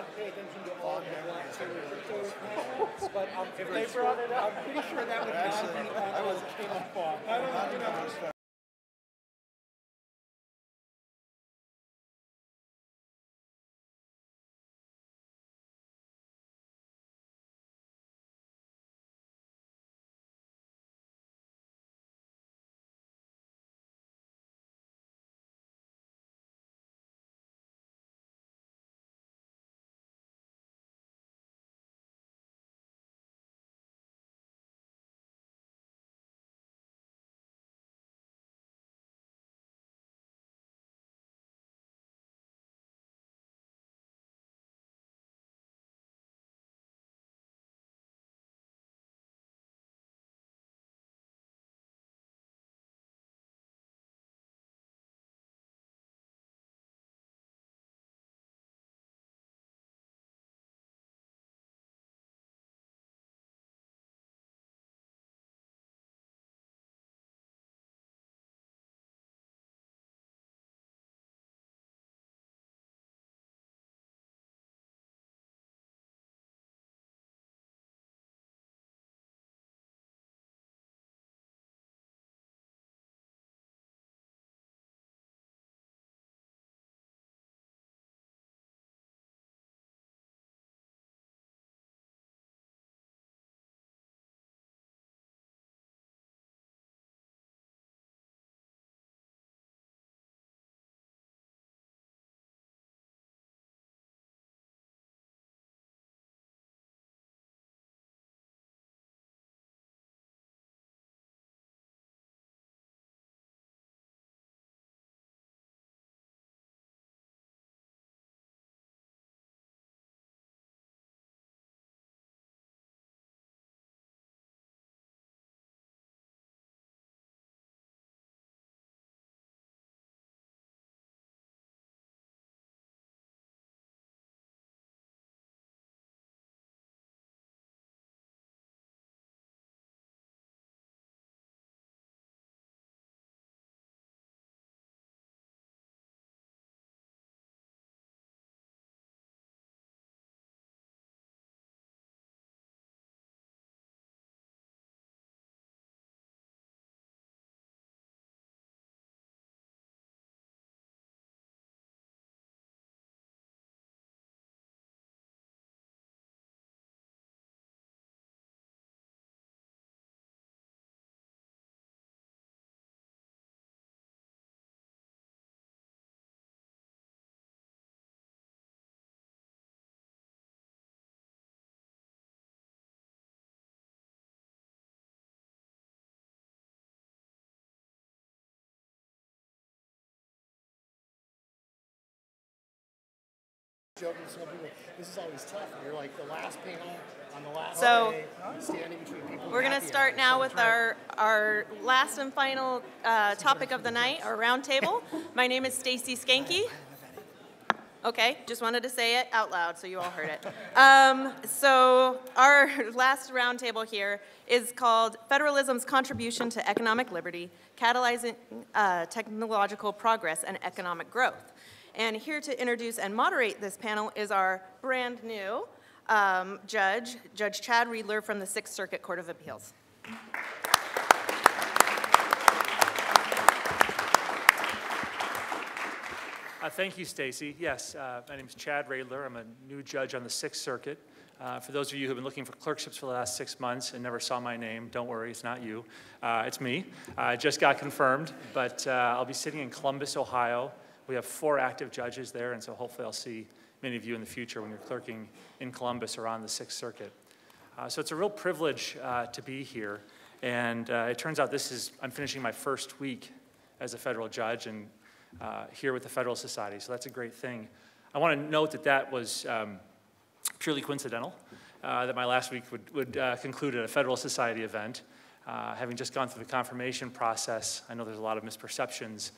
not pay attention to all of the black crypto, but if they brought it up, I'm pretty sure that would not be on the Channel 5. I don't know. Joking to some people, this is always tough. You're like the last panel on the last day, standing between people. We're going to start now with our last and final topic of the night, our roundtable. My name is Stacy Skanke. Okay, just wanted to say it out loud so you all heard it. So our last roundtable here is called Federalism's Contribution to Economic Liberty, Catalyzing Technological Progress and Economic Growth. And here to introduce and moderate this panel is our brand new Judge Chad Riedler from the Sixth Circuit Court of Appeals. Thank you, Stacy. Yes, my name is Chad Riedler. I'm a new judge on the Sixth Circuit. For those of you who have been looking for clerkships for the last 6 months and never saw my name, don't worry, it's not you. It's me. I just got confirmed, but I'll be sitting in Columbus, Ohio. We have 4 active judges there, and so hopefully I'll see many of you in the future when you're clerking in Columbus or on the Sixth Circuit. So it's a real privilege to be here, and it turns out I'm finishing my first week as a federal judge and here with the Federalist Society, so that's a great thing. I want to note that was purely coincidental, that my last week would conclude at a Federalist Society event. Having just gone through the confirmation process, I know there's a lot of misperceptions,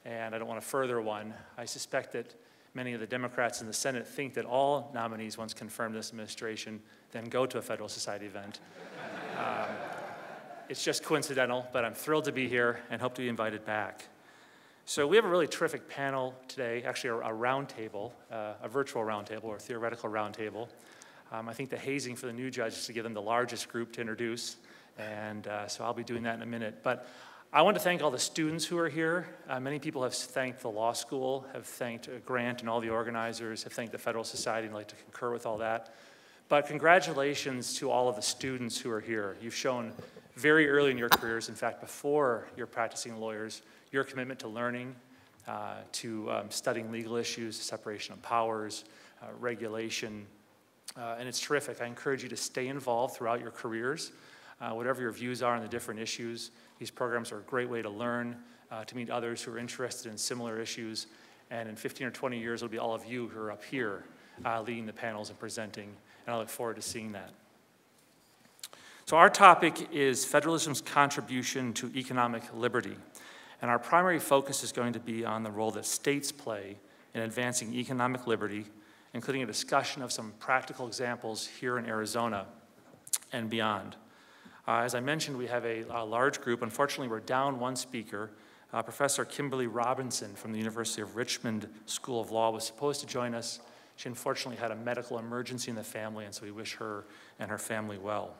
and I don't want to further one. I suspect that many of the Democrats in the Senate think that all nominees, once confirmed in this administration, then go to a Federalist Society event. It's just coincidental, but I'm thrilled to be here and hope to be invited back. So we have a really terrific panel today, actually a roundtable, a virtual roundtable or theoretical roundtable. I think the hazing for the new judge is to give them the largest group to introduce, and so I'll be doing that in a minute. But I want to thank all the students who are here. Many people have thanked the law school, have thanked Grant and all the organizers, have thanked the Federal Society, and I'd like to concur with all that. But congratulations to all of the students who are here. You've shown very early in your careers, in fact, before you're practicing lawyers, your commitment to learning, to studying legal issues, separation of powers, regulation, and it's terrific. I encourage you to stay involved throughout your careers. Whatever your views are on the different issues, these programs are a great way to learn, to meet others who are interested in similar issues, and in 15 or 20 years, it'll be all of you who are up here leading the panels and presenting, and I look forward to seeing that. So our topic is federalism's contribution to economic liberty. And our primary focus is going to be on the role that states play in advancing economic liberty, including a discussion of some practical examples here in Arizona and beyond. As I mentioned, we have a large group. Unfortunately, we're down one speaker. Professor Kimberly Robinson from the University of Richmond School of Law was supposed to join us. She unfortunately had a medical emergency in the family, and so we wish her and her family well.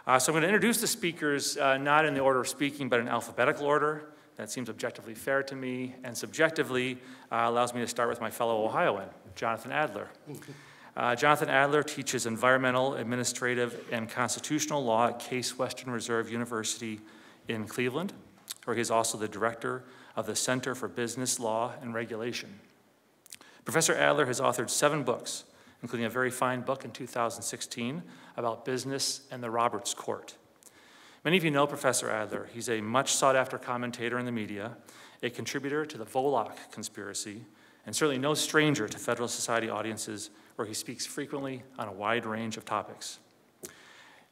So I'm going to introduce the speakers, not in the order of speaking, but in alphabetical order. That seems objectively fair to me, and subjectively allows me to start with my fellow Ohioan, Jonathan Adler. Jonathan Adler teaches environmental, administrative, and constitutional law at Case Western Reserve University in Cleveland, where he is also the director of the Center for Business Law and Regulation. Professor Adler has authored 7 books, including a very fine book in 2016 about business and the Roberts Court. Many of you know Professor Adler. He's a much sought-after commentator in the media, a contributor to the Volokh conspiracy, and certainly no stranger to Federalist Society audiences where he speaks frequently on a wide range of topics.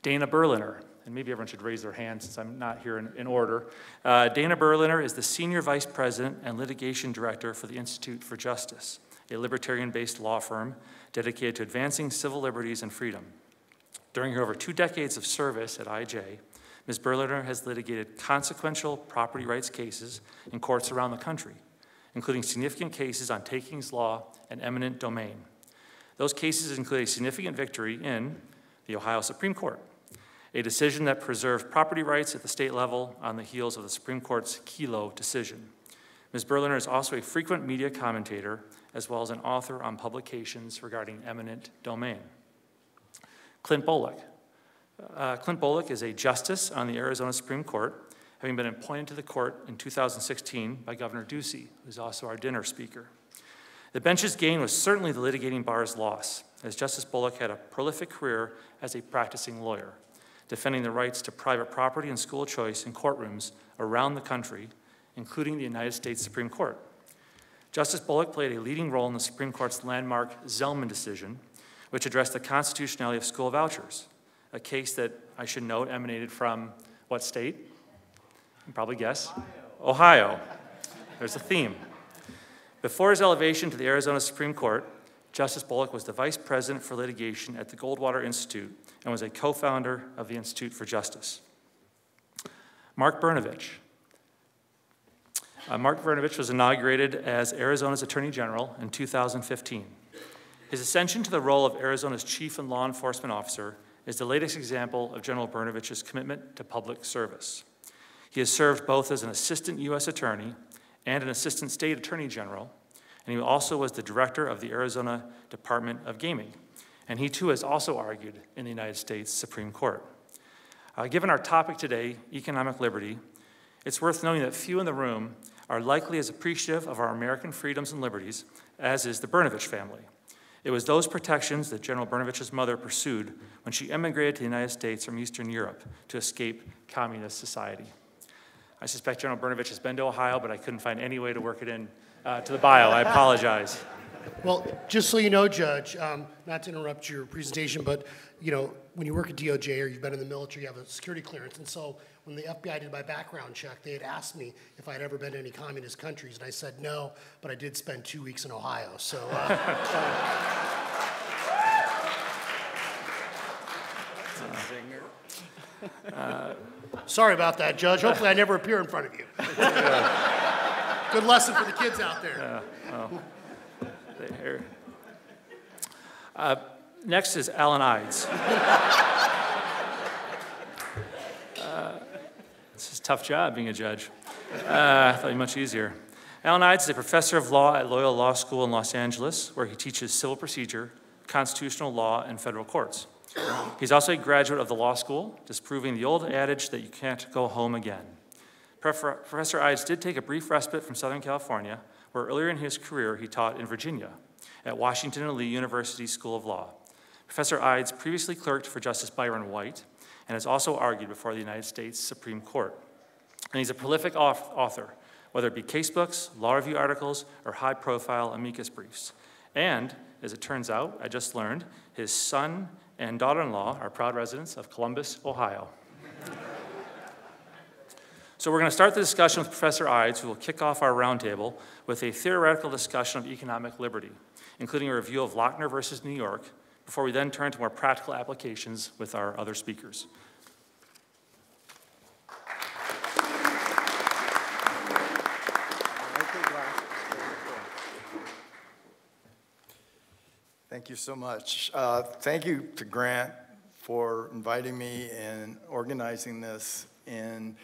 Dana Berliner, and maybe everyone should raise their hand since I'm not here in order. Dana Berliner is the Senior Vice President and Litigation Director for the Institute for Justice, a libertarian-based law firm dedicated to advancing civil liberties and freedom. During her over 2 decades of service at IJ, Ms. Berliner has litigated consequential property rights cases in courts around the country, including significant cases on takings law and eminent domain. Those cases include a significant victory in the Ohio Supreme Court, a decision that preserved property rights at the state level on the heels of the Supreme Court's Kelo decision. Ms. Berliner is also a frequent media commentator, as well as an author on publications regarding eminent domain. Clint Bolick. Clint Bolick is a justice on the Arizona Supreme Court, having been appointed to the court in 2016 by Governor Ducey, who's also our dinner speaker. The bench's gain was certainly the litigating bar's loss, as Justice Bolick had a prolific career as a practicing lawyer, defending the rights to private property and school choice in courtrooms around the country, including the United States Supreme Court. Justice Bolick played a leading role in the Supreme Court's landmark Zellman decision, which addressed the constitutionality of school vouchers, a case that, I should note, emanated from what state? You can probably guess. Ohio. There's a theme. Before his elevation to the Arizona Supreme Court, Justice Bolick was the vice president for litigation at the Goldwater Institute and was a co-founder of the Institute for Justice. Mark Brnovich. Mark Brnovich was inaugurated as Arizona's Attorney General in 2015. His ascension to the role of Arizona's chief and law enforcement officer is the latest example of General Brnovich's commitment to public service. He has served both as an assistant U.S. attorney and an assistant state attorney general, and he also was the director of the Arizona Department of Gaming, and he too has also argued in the United States Supreme Court. Given our topic today, economic liberty, it's worth noting that few in the room are likely as appreciative of our American freedoms and liberties as is the Brnovich family. It was those protections that General Brnovich's mother pursued when she emigrated to the United States from Eastern Europe to escape communist society. I suspect General Brnovich has been to Ohio, but I couldn't find any way to work it in to the bio. I apologize. Well, just so you know, Judge, not to interrupt your presentation, but you know, when you work at DOJ or you've been in the military, you have a security clearance, and so when the FBI did my background check, they had asked me if I'd ever been to any communist countries, and I said no, but I did spend 2 weeks in Ohio, so. Sorry about that, Judge. Hopefully I never appear in front of you. Good lesson for the kids out there. Next is Alan Ides. This is a tough job being a judge. I thought it'd be much easier. Alan Ides is a professor of law at Loyola Law School in Los Angeles, where he teaches civil procedure, constitutional law, and federal courts. He's also a graduate of the law school, disproving the old adage that you can't go home again. Professor Ides did take a brief respite from Southern California, where earlier in his career he taught in Virginia at Washington and Lee University School of Law. Professor Ides previously clerked for Justice Byron White and has also argued before the United States Supreme Court. And he's a prolific author, whether it be casebooks, law review articles, or high-profile amicus briefs. And, as it turns out, I just learned, his son and daughter-in-law are proud residents of Columbus, Ohio. So we're going to start the discussion with Professor Ides, who will kick off our roundtable with a theoretical discussion of economic liberty, including a review of Lochner versus New York, before we then turn to more practical applications with our other speakers. Thank you so much. Thank you to Grant for inviting me and organizing this. And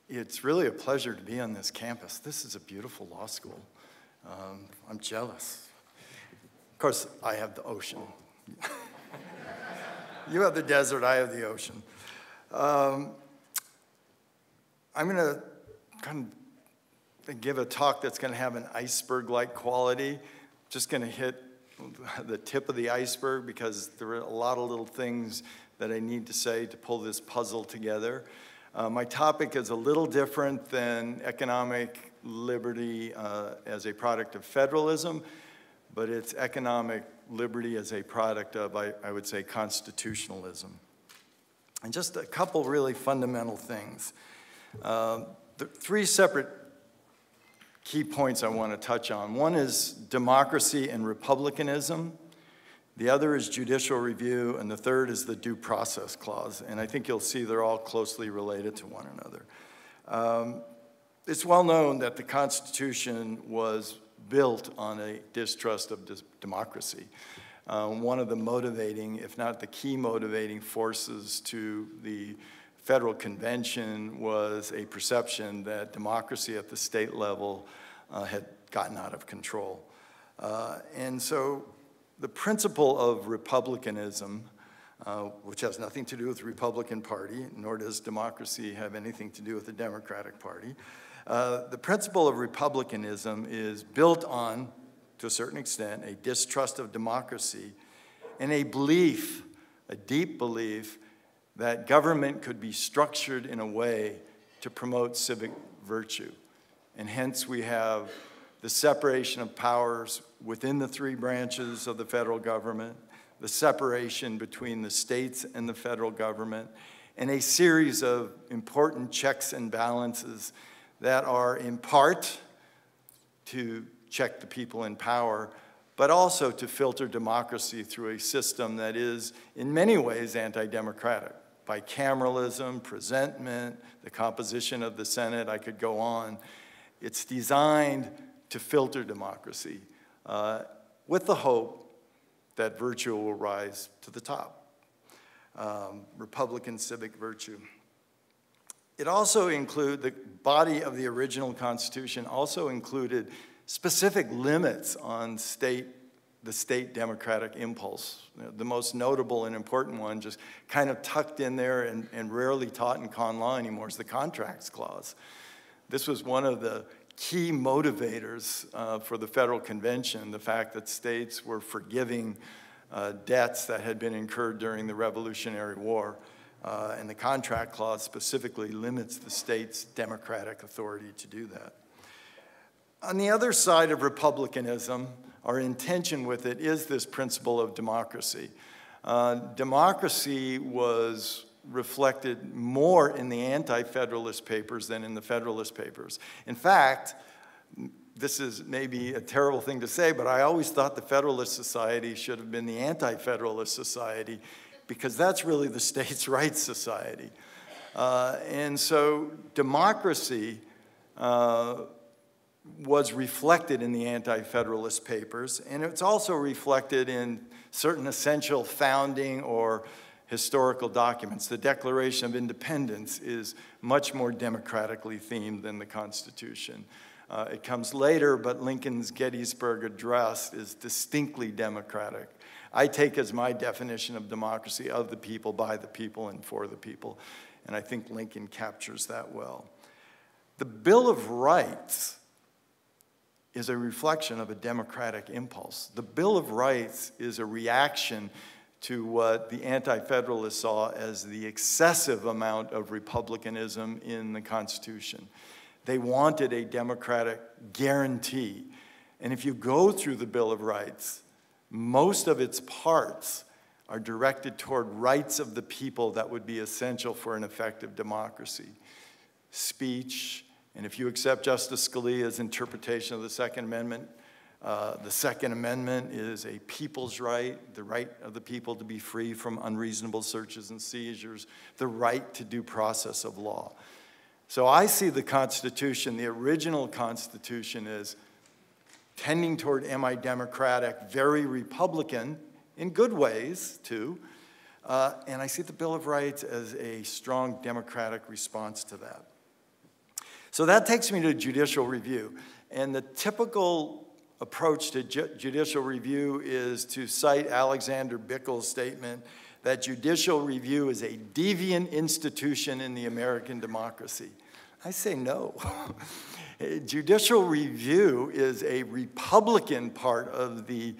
it's really a pleasure to be on this campus. This is a beautiful law school. I'm jealous. Of course, I have the ocean. You have the desert, I have the ocean. I'm going to kind of give a talk that's going to have an iceberg-like quality. Just going to hit the tip of the iceberg because there are a lot of little things that I need to say to pull this puzzle together. My topic is a little different than economic liberty as a product of federalism, but it's economic liberty as a product of, I would say, constitutionalism. And just a couple really fundamental things. The three separate key points I want to touch on. One is democracy and republicanism. The other is judicial review, and the third is the due process clause. And I think you'll see they're all closely related to one another. It's well known that the Constitution was built on a distrust of democracy. One of the motivating, if not the key motivating forces to the Federal Convention was a perception that democracy at the state level had gotten out of control. And so the principle of republicanism, which has nothing to do with the Republican Party, nor does democracy have anything to do with the Democratic Party. The principle of republicanism is built on, to a certain extent, a distrust of democracy and a belief, a deep belief, that government could be structured in a way to promote civic virtue. And hence we have the separation of powers within the three branches of the federal government, the separation between the states and the federal government, and a series of important checks and balances that are in part to check the people in power, but also to filter democracy through a system that is in many ways anti-democratic. Bicameralism, presentment, the composition of the Senate, I could go on. It's designed to filter democracy with the hope that virtue will rise to the top. Republican civic virtue. It also included, the body of the original Constitution also included specific limits on the state democratic impulse. The most notable and important one, just kind of tucked in there and rarely taught in con law anymore, is the Contracts Clause. This was one of the key motivators for the Federal Convention, the fact that states were forgiving debts that had been incurred during the Revolutionary War. And the Contract Clause specifically limits the state's democratic authority to do that. On the other side of republicanism, our intention with it is this principle of democracy. Democracy was reflected more in the anti-Federalist papers than in the Federalist papers. In fact, this is maybe a terrible thing to say, but I always thought the Federalist Society should have been the anti-Federalist Society, because that's really the states' rights society. And so democracy was reflected in the Anti-Federalist Papers, and it's also reflected in certain essential founding or historical documents. The Declaration of Independence is much more democratically themed than the Constitution. It comes later, but Lincoln's Gettysburg Address is distinctly democratic. I take as my definition of democracy, of the people, by the people, and for the people, and I think Lincoln captures that well. The Bill of Rights is a reflection of a democratic impulse. The Bill of Rights is a reaction to what the Anti-Federalists saw as the excessive amount of republicanism in the Constitution. They wanted a democratic guarantee. And if you go through the Bill of Rights, most of its parts are directed toward rights of the people that would be essential for an effective democracy. Speech, and if you accept Justice Scalia's interpretation of the Second Amendment is a people's right, the right of the people to be free from unreasonable searches and seizures, the right to due process of law. So I see the Constitution, the original Constitution, as tending toward anti-democratic, very Republican, in good ways, too. And I see the Bill of Rights as a strong democratic response to that. So that takes me to judicial review. And the typical approach to judicial review is to cite Alexander Bickle's statement that judicial review is a deviant institution in the American democracy. I say no. Judicial review is a Republican part of the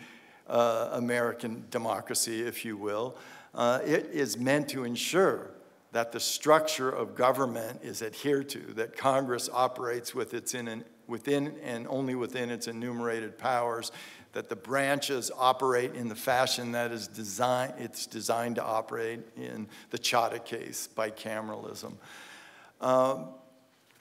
American democracy, if you will. It is meant to ensure that the structure of government is adhered to, that Congress operates within and only within its enumerated powers, that the branches operate in the fashion that is designed to operate in the Chadha case, bicameralism.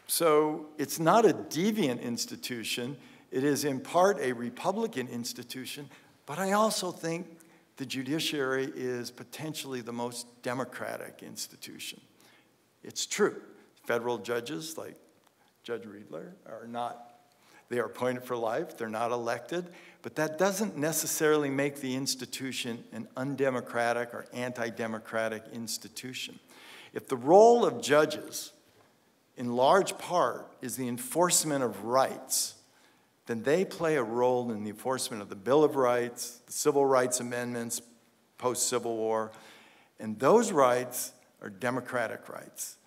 So it's not a deviant institution. It is in part a Republican institution, but I also think the judiciary is potentially the most democratic institution. It's true. Federal judges like Judge Riedler are not, they are appointed for life, they're not elected, but that doesn't necessarily make the institution an undemocratic or anti-democratic institution. If the role of judges, in large part, is the enforcement of rights, then they play a role in the enforcement of the Bill of Rights, the Civil Rights Amendments, post-Civil War, and those rights are democratic rights.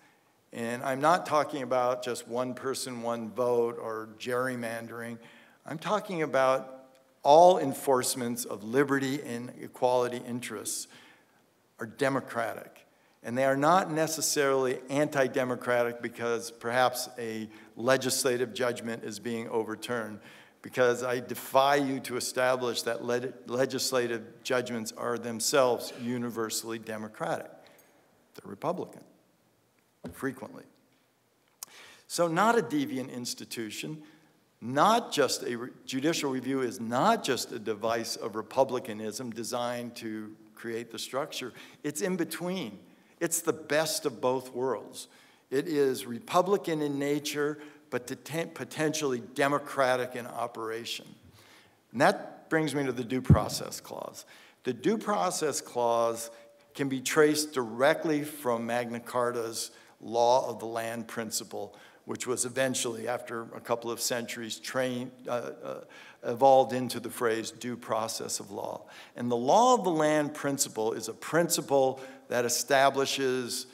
And I'm not talking about just one person, one vote, or gerrymandering. I'm talking about all enforcements of liberty and equality interests are democratic. And they are not necessarily anti-democratic because perhaps a legislative judgment is being overturned, because I defy you to establish that legislative judgments are themselves universally democratic. They're Republican, frequently. So not a deviant institution, not just judicial review is not just a device of republicanism designed to create the structure. It's in between. It's the best of both worlds. It is Republican in nature, but potentially democratic in operation. And that brings me to the Due Process Clause. The Due Process Clause can be traced directly from Magna Carta's law of the land principle, which was eventually, after a couple of centuries, evolved into the phrase due process of law. And the law of the land principle is a principle that establishes,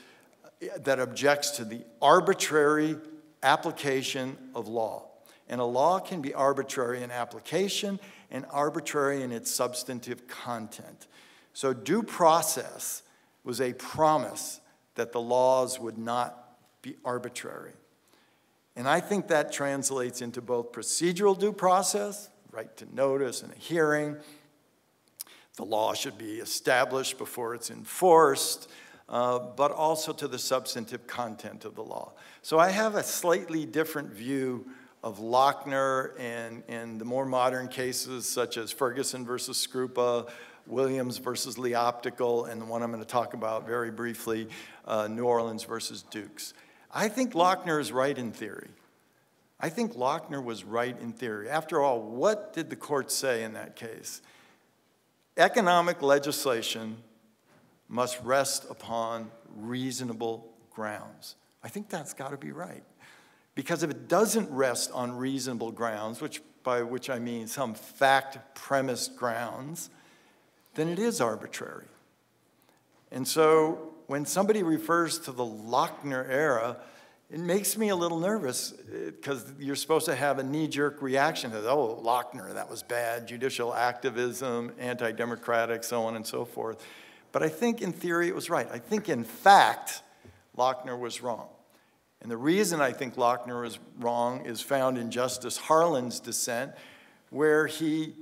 that objects to the arbitrary application of law. And a law can be arbitrary in application and arbitrary in its substantive content. So due process was a promise that the laws would not be arbitrary. And I think that translates into both procedural due process, right to notice and a hearing. The law should be established before it's enforced, but also to the substantive content of the law. So I have a slightly different view of Lochner and the more modern cases such as Ferguson versus Scrupa, Williams versus Lee Optical, and the one I'm going to talk about very briefly, New Orleans versus Dukes. I think Lochner is right in theory. I think Lochner was right in theory. After all, what did the court say in that case? Economic legislation must rest upon reasonable grounds. I think that's got to be right. Because if it doesn't rest on reasonable grounds, by which I mean some fact-premised grounds, then it is arbitrary. And so when somebody refers to the Lochner era, it makes me a little nervous because you're supposed to have a knee-jerk reaction to, oh, Lochner, that was bad, judicial activism, anti-democratic, so on and so forth. But I think in theory it was right. I think in fact, Lochner was wrong. And the reason I think Lochner was wrong is found in Justice Harlan's dissent, where he,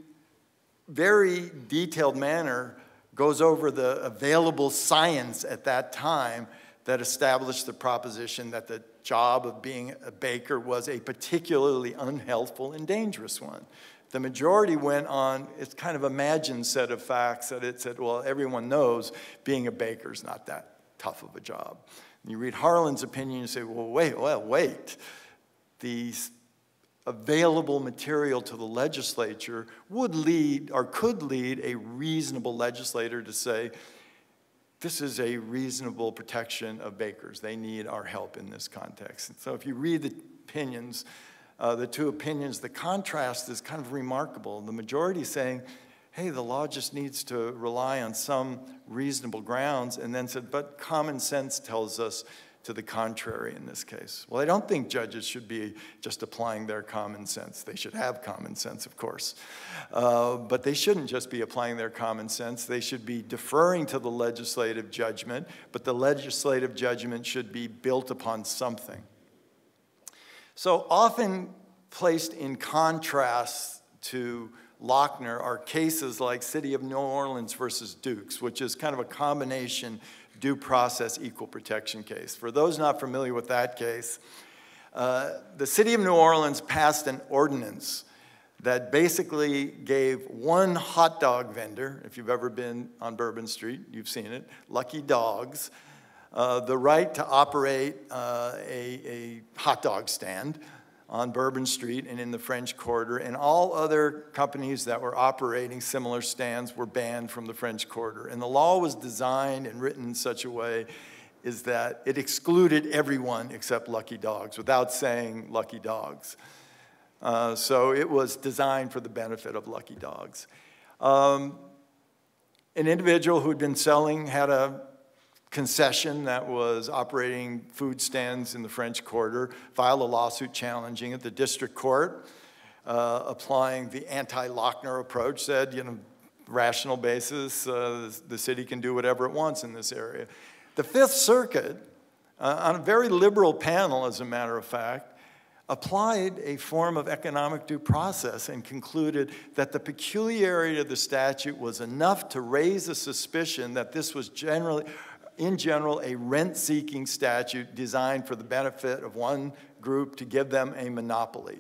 very detailed manner, goes over the available science at that time that established the proposition that the job of being a baker was a particularly unhealthful and dangerous one. The majority went on, it's kind of imagined set of facts that it said, well, everyone knows being a baker is not that tough of a job. And you read Harlan's opinion and say, well, wait. The available material to the legislature would lead or could lead a reasonable legislator to say, this is a reasonable protection of bakers. They need our help in this context. And so if you read the opinions, the two opinions, the contrast is kind of remarkable. The majority saying, hey, the law just needs to rely on some reasonable grounds, and then said, but common sense tells us to the contrary in this case. Well, I don't think judges should be just applying their common sense. They should have common sense, of course. But they shouldn't just be applying their common sense. They should be deferring to the legislative judgment, but the legislative judgment should be built upon something. So often placed in contrast to Lochner are cases like City of New Orleans versus Dukes, which is kind of a combination due process equal protection case. For those not familiar with that case, the City of New Orleans passed an ordinance that basically gave one hot dog vendor, if you've ever been on Bourbon Street, you've seen it, Lucky Dogs, the right to operate a hot dog stand on Bourbon Street and in the French Quarter, and all other companies that were operating similar stands were banned from the French Quarter. And the law was designed and written in such a way is that it excluded everyone except Lucky Dogs, without saying Lucky Dogs. So it was designed for the benefit of Lucky Dogs. An individual who had been selling had a concession that was operating food stands in the French Quarter, filed a lawsuit challenging it. The district court, applying the anti-Lochner approach, said, rational basis, the city can do whatever it wants in this area. The Fifth Circuit, on a very liberal panel, as a matter of fact, applied a form of economic due process and concluded that the peculiarity of the statute was enough to raise a suspicion that this was in general, a rent-seeking statute designed for the benefit of one group to give them a monopoly.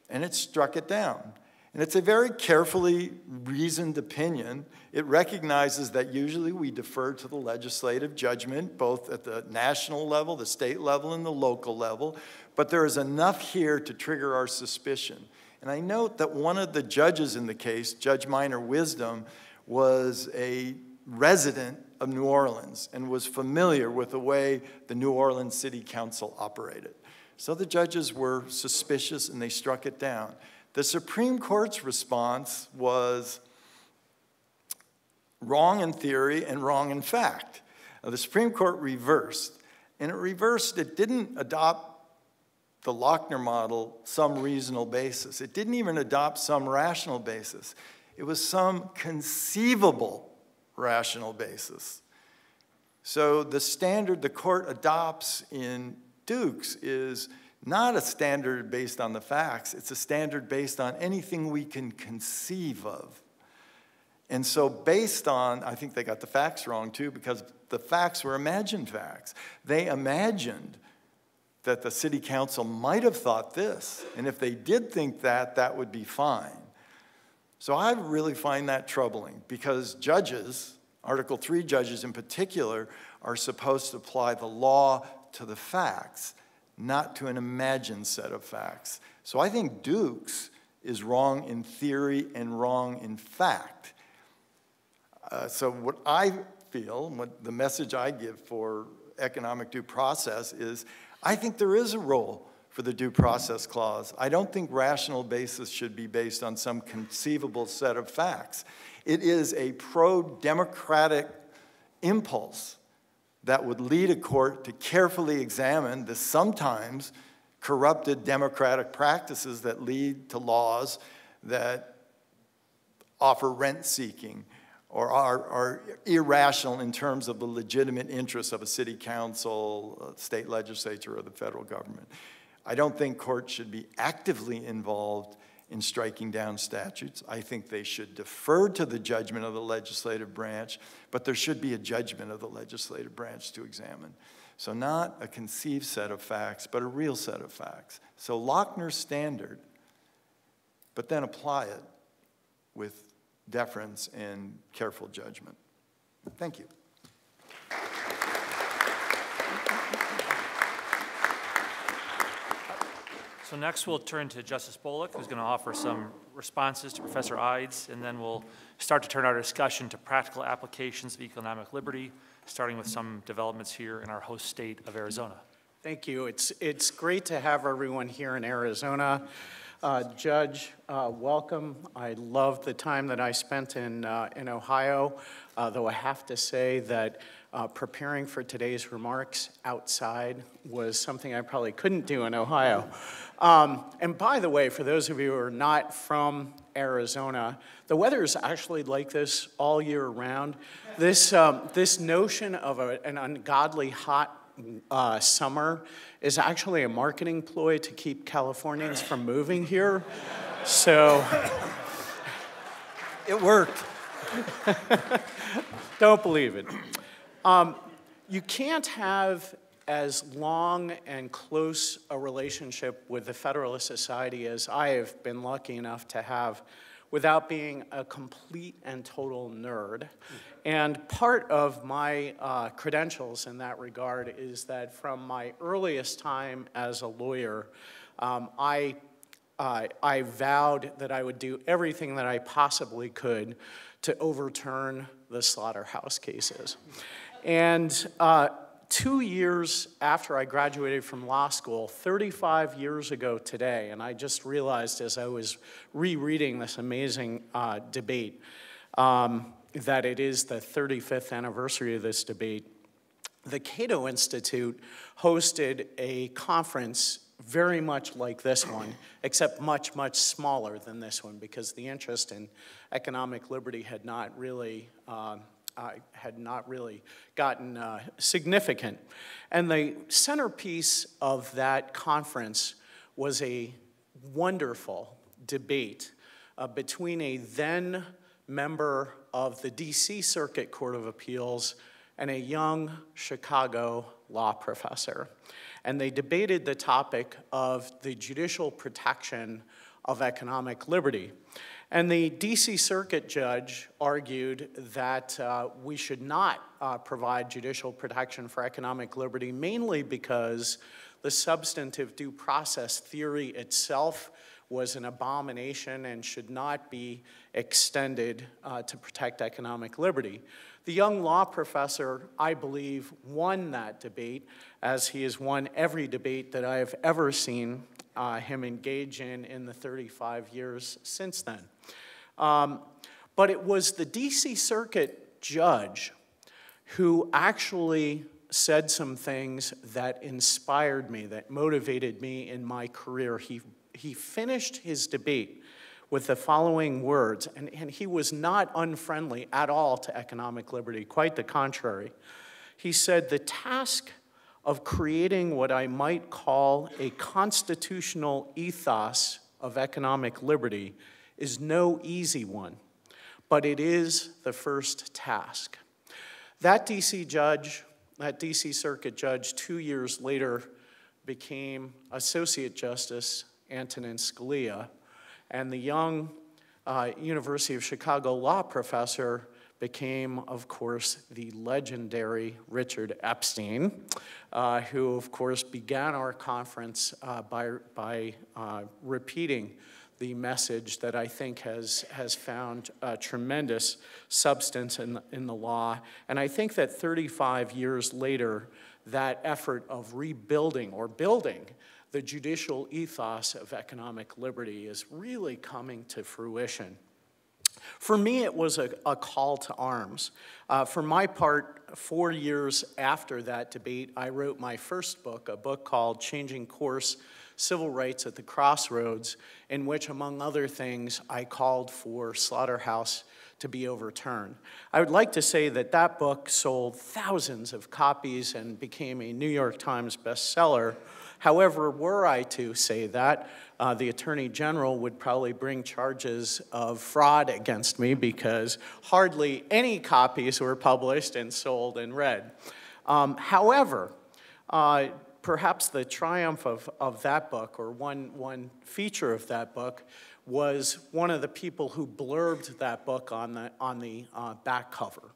And it struck it down. And it's a very carefully reasoned opinion. It recognizes that usually we defer to the legislative judgment, both at the national level, the state level, and the local level. But there is enough here to trigger our suspicion. And I note that one of the judges in the case, Judge Minor Wisdom, was a resident of New Orleans and was familiar with the way the New Orleans City Council operated. So the judges were suspicious and they struck it down. The Supreme Court's response was wrong in theory and wrong in fact. The Supreme Court reversed, and it didn't adopt the Lochner model some reasonable basis. It didn't even adopt some rational basis. It was some conceivable rational basis. So the standard the court adopts in Dukes is not a standard based on the facts. It's a standard based on anything we can conceive of. And so based on, I think they got the facts wrong too, because the facts were imagined facts. They imagined that the city council might have thought this, and if they did think that, that would be fine. So I really find that troubling, because judges, Article 3 judges in particular, are supposed to apply the law to the facts, not to an imagined set of facts. So I think Dukes is wrong in theory and wrong in fact. So what I feel, what the message I give for economic due process is, I think there is a role for the due process clause. I don't think rational basis should be based on some conceivable set of facts. It is a pro-democratic impulse that would lead a court to carefully examine the sometimes corrupted democratic practices that lead to laws that offer rent-seeking or are irrational in terms of the legitimate interests of a city council, a state legislature, or the federal government. I don't think courts should be actively involved in striking down statutes. I think they should defer to the judgment of the legislative branch, but there should be a judgment of the legislative branch to examine. So not a conceived set of facts, but a real set of facts. So Lochner's standard, but then apply it with deference and careful judgment. Thank you. So next we'll turn to Justice Bullock, who's going to offer some responses to Professor Ides, and then we'll start to turn our discussion to practical applications of economic liberty, starting with some developments here in our host state of Arizona. Thank you. It's great to have everyone here in Arizona. Judge, welcome. I love the time that I spent in Ohio, though I have to say that preparing for today's remarks outside was something I probably couldn't do in Ohio. And by the way, for those of you who are not from Arizona, the weather is actually like this all year round. This notion of an ungodly hot summer is actually a marketing ploy to keep Californians from moving here. So It worked. don't believe it. You can't have as long and close a relationship with the Federalist Society as I have been lucky enough to have without being a complete and total nerd. And part of my credentials in that regard is that from my earliest time as a lawyer, I vowed that I would do everything that I possibly could to overturn the slaughterhouse cases. And 2 years after I graduated from law school, 35 years ago today, and I just realized as I was rereading this amazing debate that it is the 35th anniversary of this debate, the Cato Institute hosted a conference very much like this one, except much, much smaller than this one, because the interest in economic liberty had not really gotten significant. And the centerpiece of that conference was a wonderful debate between a then member of the DC Circuit Court of Appeals and a young Chicago law professor. And they debated the topic of the judicial protection of economic liberty. And the DC Circuit judge argued that we should not provide judicial protection for economic liberty, mainly because the substantive due process theory itself was an abomination and should not be extended to protect economic liberty. The young law professor, I believe, won that debate, as he has won every debate that I have ever seen him engage in the 35 years since then. But it was the DC Circuit judge who actually said some things that inspired me, that motivated me in my career. He finished his debate with the following words, and he was not unfriendly at all to economic liberty, quite the contrary. He said, "The task of creating what I might call a constitutional ethos of economic liberty is no easy one, but it is the first task." That DC Circuit judge, 2 years later became Associate Justice Antonin Scalia, and the young University of Chicago law professor became, of course, the legendary Richard Epstein, who, of course, began our conference by repeating the message that I think has found tremendous substance in the law. And I think that 35 years later, that effort of rebuilding or building the judicial ethos of economic liberty is really coming to fruition. For me, it was a call to arms. For my part, 4 years after that debate, I wrote my first book, a book called Changing Course: Civil Rights at the Crossroads, in which, among other things, I called for slaughterhouse to be overturned. I would like to say that that book sold thousands of copies and became a New York Times bestseller. However, were I to say that, the Attorney General would probably bring charges of fraud against me because hardly any copies were published and sold and read. However, perhaps the triumph of that book, or one feature of that book, was one of the people who blurbed that book on the back cover.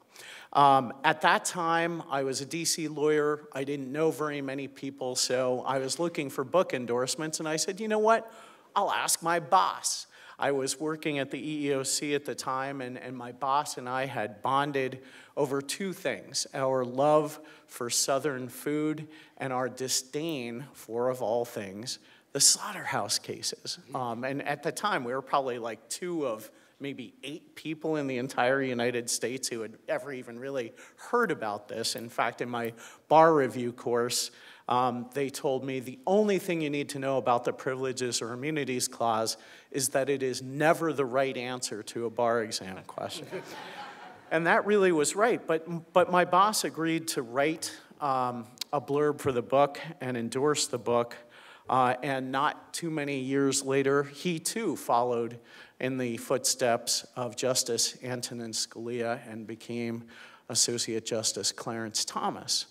At that time, I was a DC lawyer. I didn't know very many people, so I was looking for book endorsements, and I said, you know what? I'll ask my boss. I was working at the EEOC at the time, and my boss and I had bonded over two things: our love for Southern food and our disdain for, of all things, the slaughterhouse cases. And at the time, we were probably like 2 of maybe 8 people in the entire United States who had ever even really heard about this. In fact, in my bar review course, they told me the only thing you need to know about the Privileges or Immunities Clause is that it is never the right answer to a bar exam question. And that really was right, but my boss agreed to write a blurb for the book and endorse the book, and not too many years later, he too followed in the footsteps of Justice Antonin Scalia and became Associate Justice Clarence Thomas.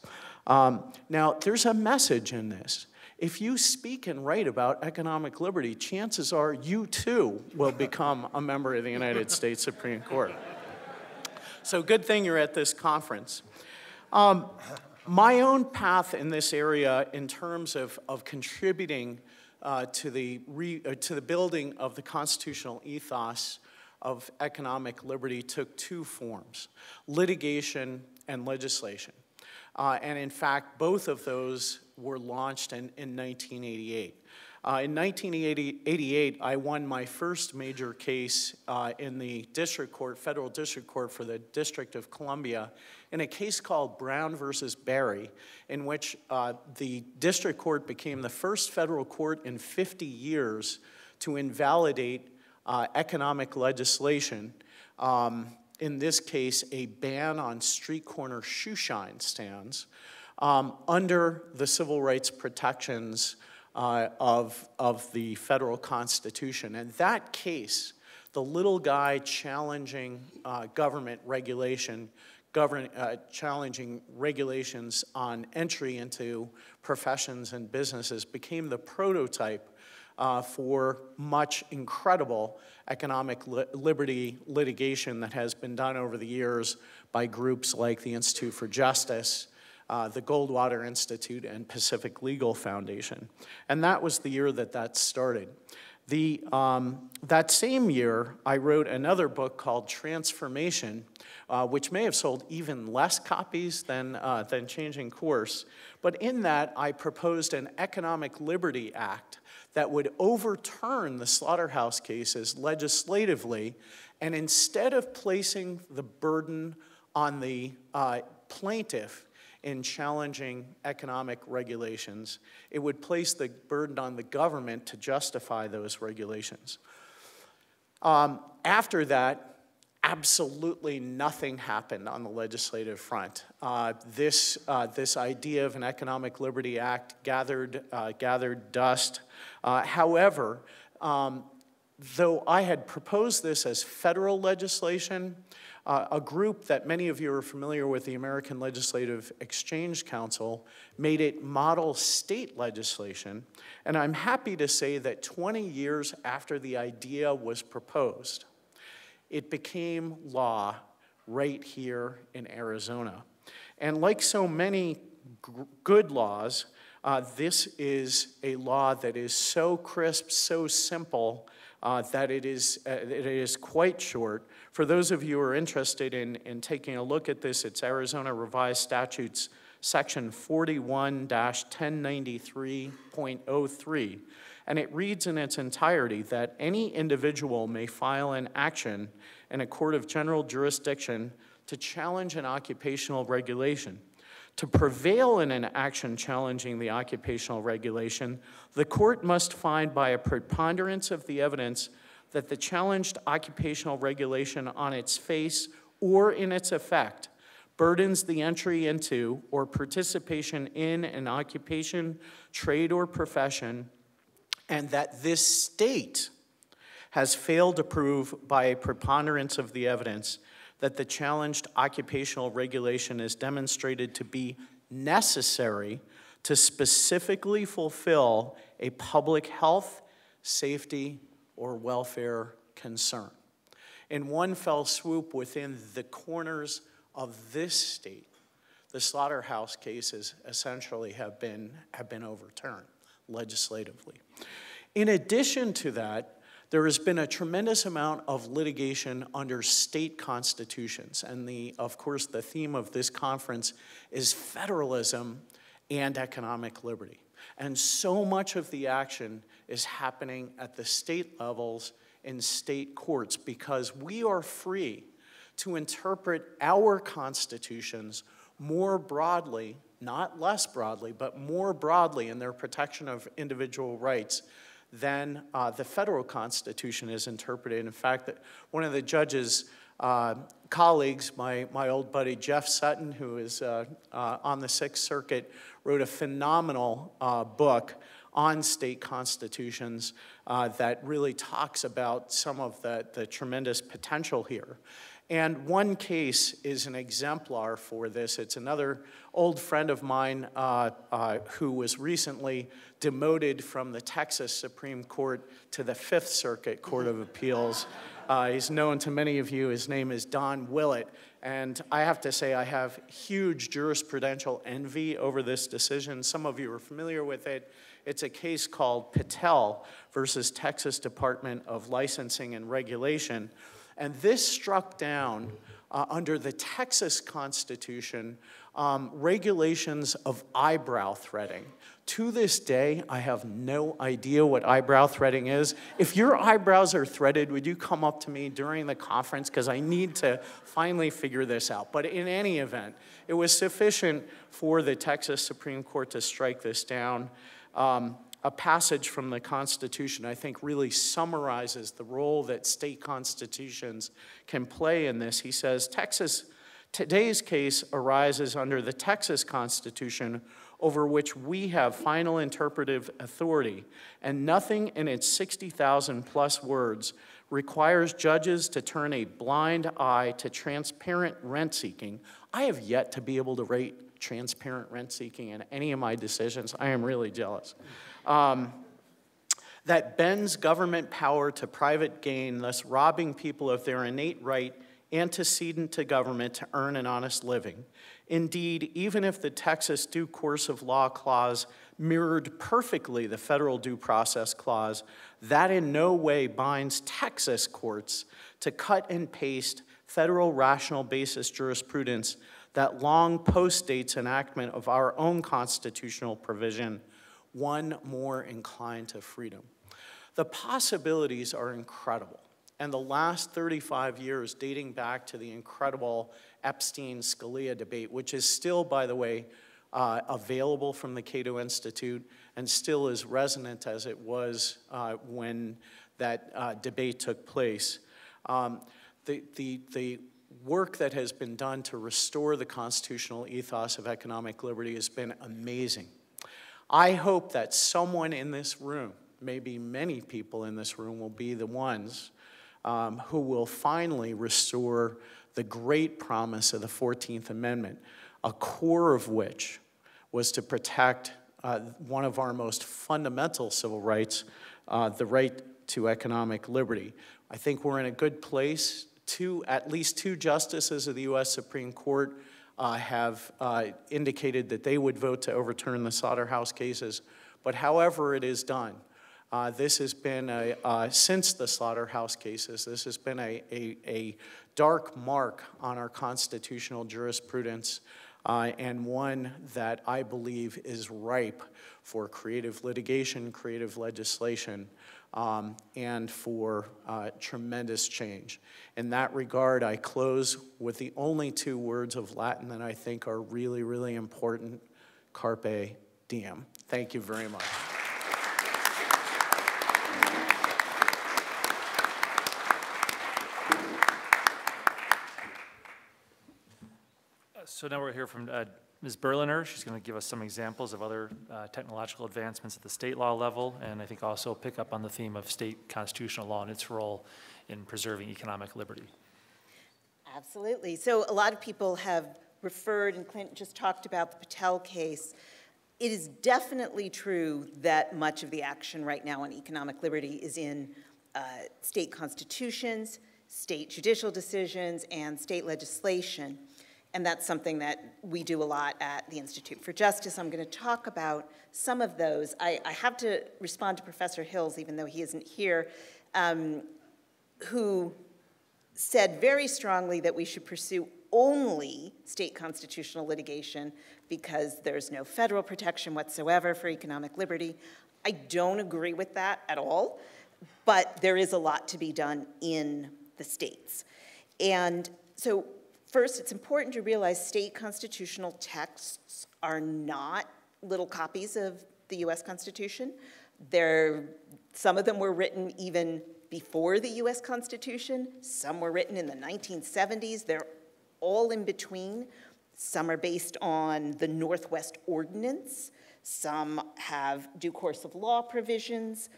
Now, there's a message in this. If you speak and write about economic liberty, chances are you too will become a member of the United States Supreme Court. So good thing you're at this conference. My own path in this area in terms of contributing to the building of the constitutional ethos of economic liberty took 2 forms: litigation and legislation. And in fact, both of those were launched in 1988. In 1988, I won my first major case in the district court, federal district court for the District of Columbia, in a case called Brown versus Barry, in which the district court became the first federal court in 50 years to invalidate economic legislation. In this case, a ban on street corner shoe shine stands under the civil rights protections of the federal Constitution. And that case, the little guy challenging government regulation, challenging regulations on entry into professions and businesses, became the prototype for much incredible economic liberty litigation that has been done over the years by groups like the Institute for Justice, the Goldwater Institute, and Pacific Legal Foundation. And that was the year that started. That same year, I wrote another book called Transformation, which may have sold even less copies than Changing Course. But in that, I proposed an Economic Liberty Act that would overturn the slaughterhouse cases legislatively, and instead of placing the burden on the plaintiff in challenging economic regulations, it would place the burden on the government to justify those regulations. After that, absolutely nothing happened on the legislative front. This idea of an Economic Liberty Act gathered dust. However, though I had proposed this as federal legislation, a group that many of you are familiar with, the American Legislative Exchange Council, made it model state legislation. And I'm happy to say that 20 years after the idea was proposed, it became law right here in Arizona. And like so many good laws, this is a law that is so crisp, so simple, that it is quite short. For those of you who are interested in taking a look at this, it's Arizona Revised Statutes, Section 41-1093.03. And it reads in its entirety that any individual may file an action in a court of general jurisdiction to challenge an occupational regulation. To prevail in an action challenging the occupational regulation, the court must find by a preponderance of the evidence that the challenged occupational regulation on its face or in its effect burdens the entry into or participation in an occupation, trade, or profession, and that this state has failed to prove by a preponderance of the evidence that the challenged occupational regulation is demonstrated to be necessary to specifically fulfill a public health, safety, or welfare concern. In one fell swoop, within the corners of this state, the slaughterhouse cases essentially have been overturned legislatively. In addition to that, there has been a tremendous amount of litigation under state constitutions, and of course, the theme of this conference is federalism and economic liberty. And so much of the action is happening at the state levels in state courts because we are free to interpret our constitutions more broadly, not less broadly, but more broadly in their protection of individual rights than the federal Constitution is interpreted. In fact, one of the judge's colleagues, my old buddy Jeff Sutton, who is on the Sixth Circuit, wrote a phenomenal book on state constitutions that really talks about some of the tremendous potential here. And one case is an exemplar for this. It's another old friend of mine who was recently demoted from the Texas Supreme Court to the Fifth Circuit Court of Appeals. He's known to many of you. His name is Don Willett. And I have to say, I have huge jurisprudential envy over this decision. Some of you are familiar with it. It's a case called Patel versus Texas Department of Licensing and Regulation. And this struck down, under the Texas Constitution, regulations of eyebrow threading. To this day, I have no idea what eyebrow threading is. If your eyebrows are threaded, would you come up to me during the conference? Because I need to finally figure this out. But in any event, it was sufficient for the Texas Supreme Court to strike this down. A passage from the Constitution, I think, really summarizes the role that state constitutions can play in this. He says, today's case arises under the Texas Constitution, over which we have final interpretive authority, and nothing in its 60,000 plus words requires judges to turn a blind eye to transparent rent seeking. I have yet to be able to rate transparent rent seeking in any of my decisions. I am really jealous. That bends government power to private gain, thus robbing people of their innate right antecedent to government to earn an honest living. Indeed, even if the Texas Due Course of Law Clause mirrored perfectly the federal Due Process Clause, that in no way binds Texas courts to cut and paste federal rational basis jurisprudence that long postdates enactment of our own constitutional provision, one more inclined to freedom. The possibilities are incredible. And the last 35 years, dating back to the incredible Epstein-Scalia debate, which is still, by the way, available from the Cato Institute and still as resonant as it was when that debate took place. The work that has been done to restore the constitutional ethos of economic liberty has been amazing. I hope that someone in this room, maybe many people in this room, will be the ones who will finally restore the great promise of the 14th Amendment, a core of which was to protect one of our most fundamental civil rights, the right to economic liberty. I think we're in a good place at least two justices of the U.S. Supreme Court have indicated that they would vote to overturn the slaughterhouse cases. But however it is done, this has been, since the slaughterhouse cases, this has been a dark mark on our constitutional jurisprudence, and one that I believe is ripe for creative litigation, creative legislation, and for tremendous change. In that regard, I close with the only two words of Latin that I think are really, really important: carpe diem. Thank you very much. So now we're here from Ms. Berliner. She's going to give us some examples of other technological advancements at the state law level, and I think also pick up on the theme of state constitutional law and its role in preserving economic liberty. Absolutely. So a lot of people have referred, and Clint just talked about the Patel case. It is definitely true that much of the action right now on economic liberty is in state constitutions, state judicial decisions, and state legislation. And that's something that we do a lot at the Institute for Justice. I'm going to talk about some of those. I have to respond to Professor Hills, even though he isn't here, who said very strongly that we should pursue only state constitutional litigation because there's no federal protection whatsoever for economic liberty. I don't agree with that at all, but there is a lot to be done in the states. And so first, it's important to realize state constitutional texts are not little copies of the US Constitution. Some of them were written even before the US Constitution. Some were written in the 1970s. They're all in between. Some are based on the Northwest Ordinance. Some have due course of law provisions.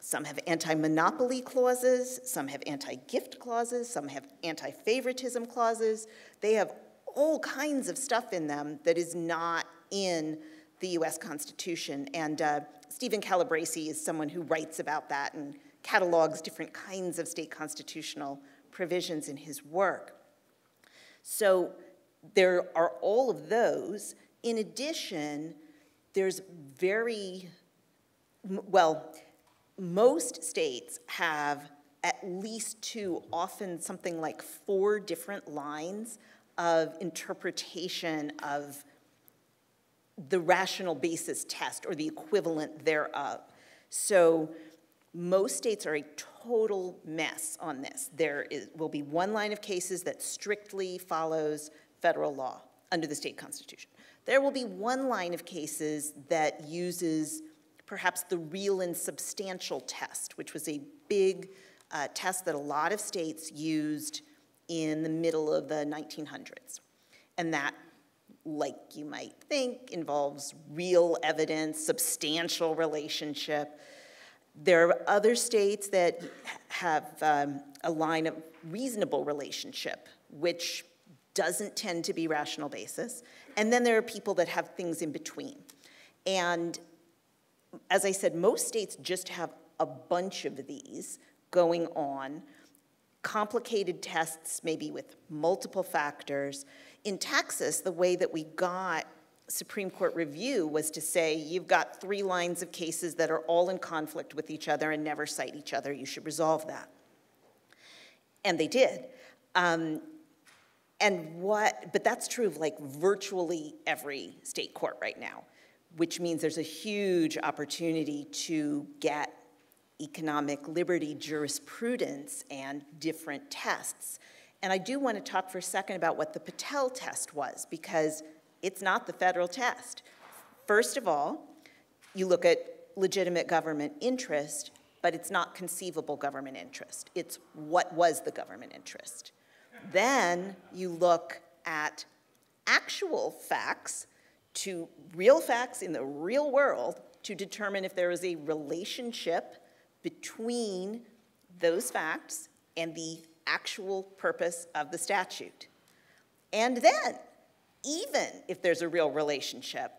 Some have anti-monopoly clauses, some have anti-gift clauses, some have anti-favoritism clauses. They have all kinds of stuff in them that is not in the US Constitution. And Stephen Calabresi is someone who writes about that and catalogs different kinds of state constitutional provisions in his work. So there are all of those. In addition, there's most states have at least two, often something like 4 different lines of interpretation of the rational basis test or the equivalent thereof. So most states are a total mess on this. There will be one line of cases that strictly follows federal law under the state constitution. There will be one line of cases that uses perhaps the real and substantial test, which was a big test that a lot of states used in the middle of the 1900s. And that, like you might think, involves real evidence, substantial relationship. There are other states that have a line of reasonable relationship, which doesn't tend to be rational basis. And then there are people that have things in between. And as I said, most states just have a bunch of these going on, complicated tests maybe with multiple factors. In Texas, the way that we got Supreme Court review was to say, you've got 3 lines of cases that are all in conflict with each other and never cite each other. You should resolve that. And they did. But that's true of like virtually every state court right now, which means there's a huge opportunity to get economic liberty jurisprudence and different tests. And I do want to talk for a second about what the Patel test was, because it's not the federal test. First of all, you look at legitimate government interest, but it's not conceivable government interest. It's what was the government interest. Then you look at actual facts, to real facts in the real world, to determine if there is a relationship between those facts and the actual purpose of the statute. And then, even if there's a real relationship,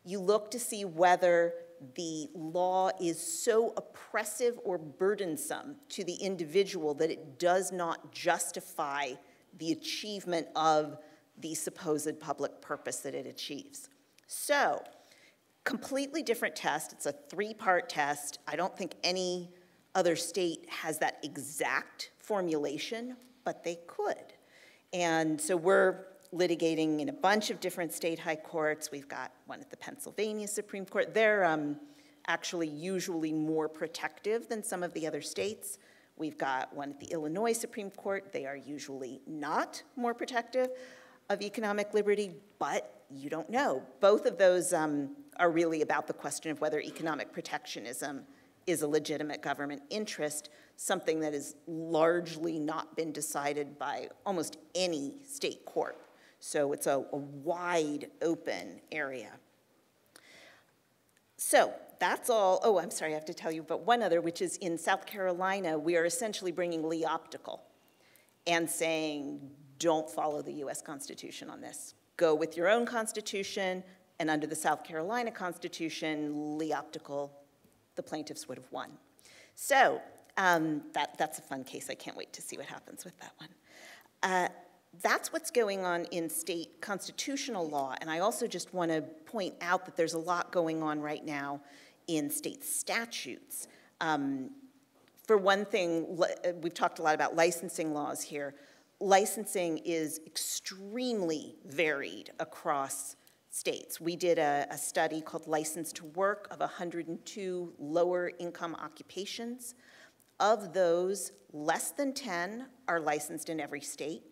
you look to see whether the law is so oppressive or burdensome to the individual that it does not justify the achievement of the supposed public purpose that it achieves. So, completely different test. It's a 3-part test. I don't think any other state has that exact formulation, but they could. And so we're litigating in a bunch of different state high courts. We've got one at the Pennsylvania Supreme Court. They're actually usually more protective than some of the other states. We've got one at the Illinois Supreme Court. They are usually not more protective of economic liberty, but you don't know. Both of those are really about the question of whether economic protectionism is a legitimate government interest, something that has largely not been decided by almost any state court. So it's a wide open area. So that's all. Oh, I'm sorry, I have to tell you about one other, which is in South Carolina, we are essentially bringing Lee optical and saying, don't follow the US Constitution on this. Go with your own constitution, and under the South Carolina Constitution, Lee optical, the plaintiffs would have won. So that's a fun case. I can't wait to see what happens with that one. That's what's going on in state constitutional law, and I also just want to point out that there's a lot going on right now in state statutes. For one thing, we've talked a lot about licensing laws here. Licensing is extremely varied across states. We did a study called License to Work of 102 lower income occupations. Of those, less than 10 are licensed in every state,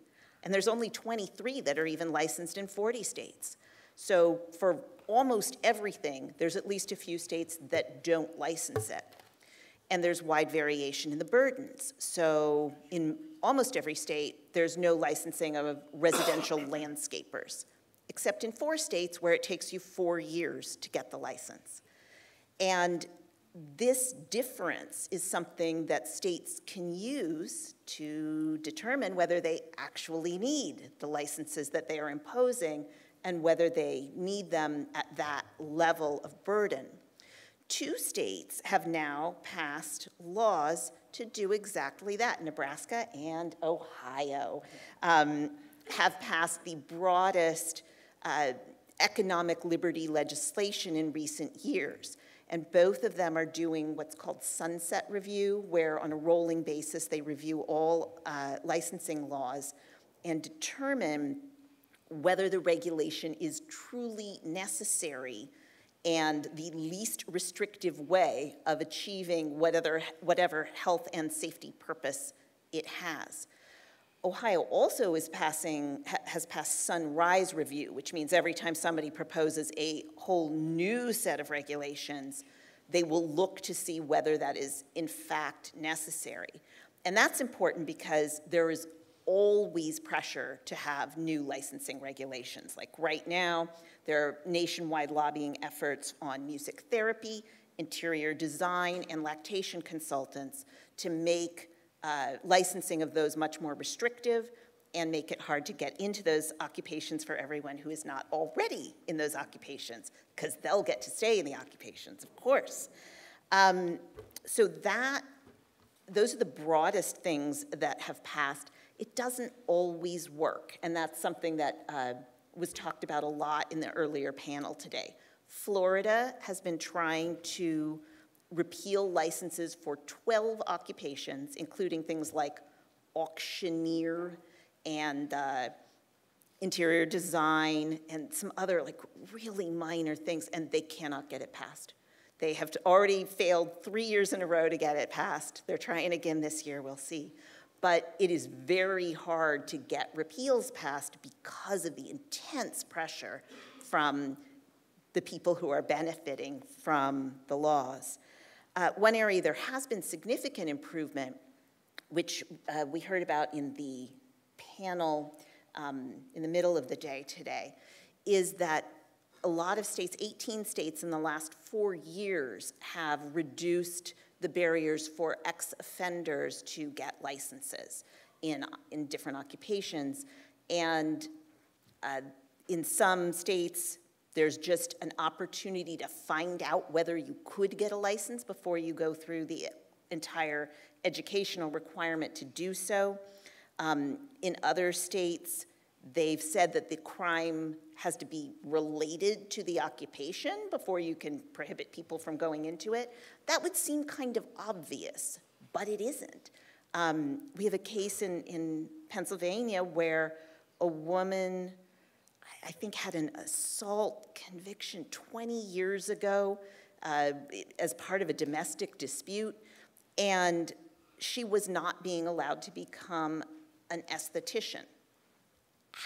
and there's only 23 that are even licensed in 40 states. So for almost everything, there's at least a few states that don't license it. And there's wide variation in the burdens. So in almost every state, there's no licensing of residential landscapers, except in 4 states where it takes you 4 years to get the license. And this difference is something that states can use to determine whether they actually need the licenses that they are imposing and whether they need them at that level of burden. 2 states have now passed laws to do exactly that. Nebraska and Ohio have passed the broadest economic liberty legislation in recent years. And both of them are doing what's called sunset review, where on a rolling basis they review all licensing laws and determine whether the regulation is truly necessary and the least restrictive way of achieving whatever health and safety purpose it has. Ohio also has passed sunrise review, which means every time somebody proposes a whole new set of regulations, they will look to see whether that is in fact necessary. And that's important because there is always pressure to have new licensing regulations. Like right now, there are nationwide lobbying efforts on music therapy, interior design, and lactation consultants to make licensing of those much more restrictive and make it hard to get into those occupations for everyone who is not already in those occupations, because they'll get to stay in the occupations, of course. So those are the broadest things that have passed. It doesn't always work, and that's something that was talked about a lot in the earlier panel today. Florida has been trying to repeal licenses for 12 occupations, including things like auctioneer and interior design and some other like really minor things, and they cannot get it passed. They have already failed 3 years in a row to get it passed. They're trying again this year, we'll see. But it is very hard to get repeals passed because of the intense pressure from the people who are benefiting from the laws. One area there has been significant improvement, which we heard about in the panel in the middle of the day today, is that a lot of states, 18 states in the last 4 years, have reduced the barriers for ex-offenders to get licenses in different occupations. And in some states, There's just an opportunity to find out whether you could get a license before you go through the entire educational requirement to do so. In other states, they've said that the crime has to be related to the occupation before you can prohibit people from going into it. That would seem kind of obvious, but it isn't. We have a case in Pennsylvania where a woman, I think, had an assault conviction 20 years ago as part of a domestic dispute, and she was not being allowed to become an esthetician.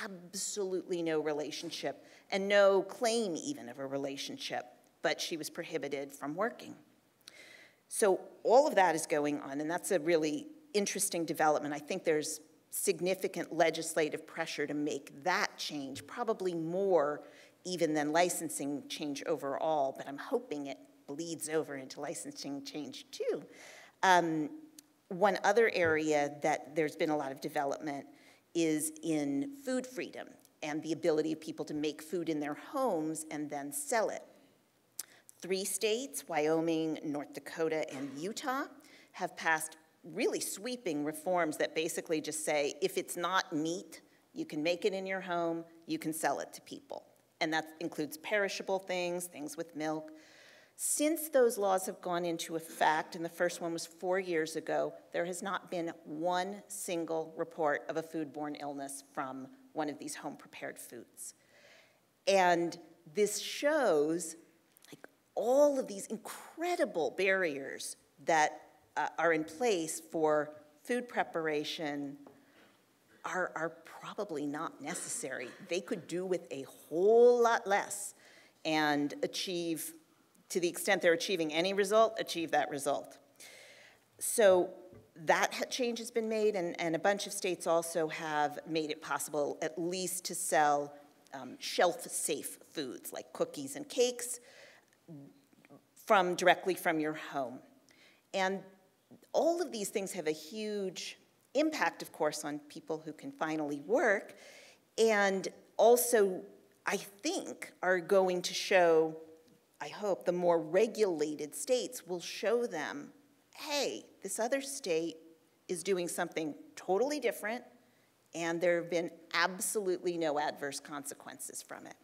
Absolutely no relationship, and no claim even of a relationship, but she was prohibited from working. So all of that is going on, and that's a really interesting development. I think there's significant legislative pressure to make that change, probably more even than licensing change overall, but I'm hoping it bleeds over into licensing change too. One other area that there's been a lot of development is in food freedom and the ability of people to make food in their homes and then sell it. 3 states, Wyoming, North Dakota, and Utah, have passed really sweeping reforms that basically just say, if it's not meat, you can make it in your home, you can sell it to people. And that includes perishable things, things with milk. Since those laws have gone into effect, and the first one was 4 years ago, there has not been one single report of a foodborne illness from one of these home-prepared foods. And this shows like all of these incredible barriers that are in place for food preparation are probably not necessary. They could do with a whole lot less and achieve, to the extent they're achieving any result, achieve that result. So that change has been made, and a bunch of states also have made it possible at least to sell shelf-safe foods like cookies and cakes directly from your home. And all of these things have a huge impact, of course, on people who can finally work, and also, I think, are going to show, I hope, the more regulated states will show them, hey, this other state is doing something totally different, and there have been absolutely no adverse consequences from it.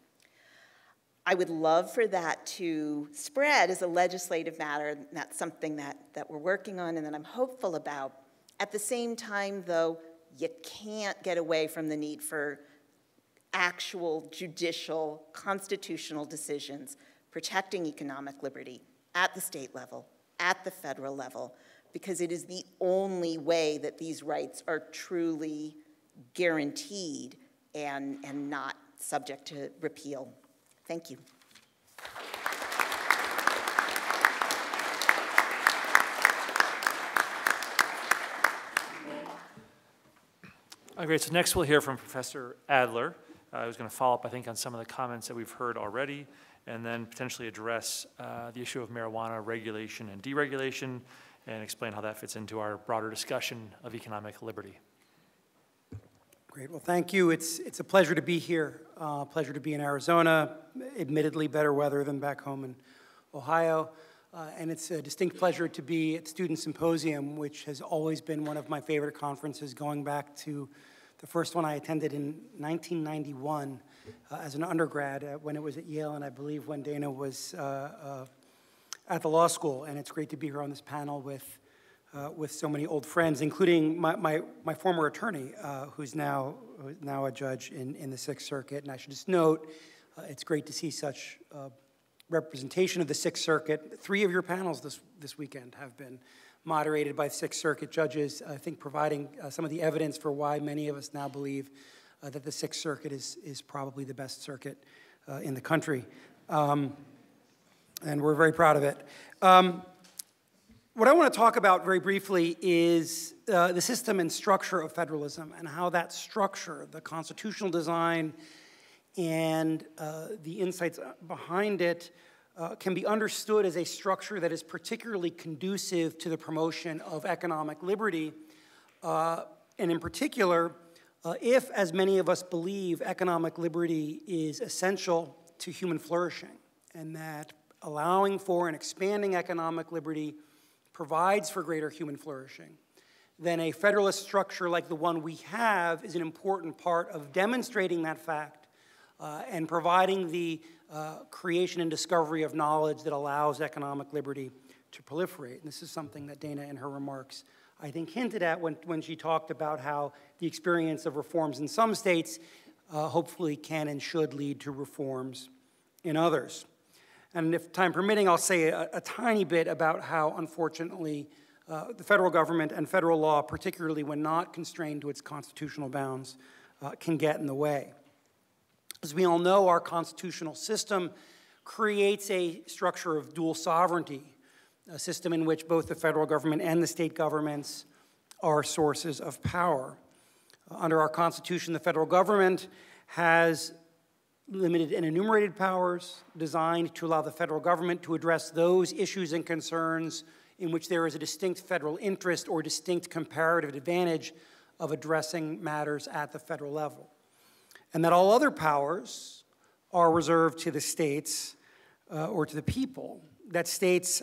I would love for that to spread as a legislative matter, and that's something that we're working on and that I'm hopeful about. At the same time, though, you can't get away from the need for actual judicial, constitutional decisions protecting economic liberty at the state level, at the federal level, because it is the only way that these rights are truly guaranteed and not subject to repeal. Thank you. Great, so next we'll hear from Professor Adler, who's going to follow up, I think, on some of the comments that we've heard already, and then potentially address the issue of marijuana regulation and deregulation, and explain how that fits into our broader discussion of economic liberty. Great. Well, thank you. It's a pleasure to be here. Pleasure to be in Arizona. Admittedly, better weather than back home in Ohio. And it's a distinct pleasure to be at Student Symposium, which has always been one of my favorite conferences, going back to the first one I attended in 1991 as an undergrad when it was at Yale, and I believe when Dana was at the law school. And it's great to be here on this panel with so many old friends, including my former attorney, who's now a judge in the Sixth Circuit. And I should just note, it's great to see such representation of the Sixth Circuit. 3 of your panels this weekend have been moderated by Sixth Circuit judges, I think providing some of the evidence for why many of us now believe that the Sixth Circuit is probably the best circuit in the country. And we're very proud of it. What I want to talk about very briefly is the system and structure of federalism and how that structure, the constitutional design and the insights behind it can be understood as a structure that is particularly conducive to the promotion of economic liberty, and in particular, if, as many of us believe, economic liberty is essential to human flourishing, and that allowing for and expanding economic liberty provides for greater human flourishing, then a federalist structure like the one we have is an important part of demonstrating that fact and providing the creation and discovery of knowledge that allows economic liberty to proliferate. And this is something that Dana in her remarks, I think, hinted at when she talked about how the experience of reforms in some states hopefully can and should lead to reforms in others. And if time permitting, I'll say a tiny bit about how, unfortunately, the federal government and federal law, particularly when not constrained to its constitutional bounds, can get in the way. As we all know, our constitutional system creates a structure of dual sovereignty, a system in which both the federal government and the state governments are sources of power. Under our Constitution, the federal government has limited and enumerated powers designed to allow the federal government to address those issues and concerns in which there is a distinct federal interest or distinct comparative advantage of addressing matters at the federal level. And that all other powers are reserved to the states or to the people, that states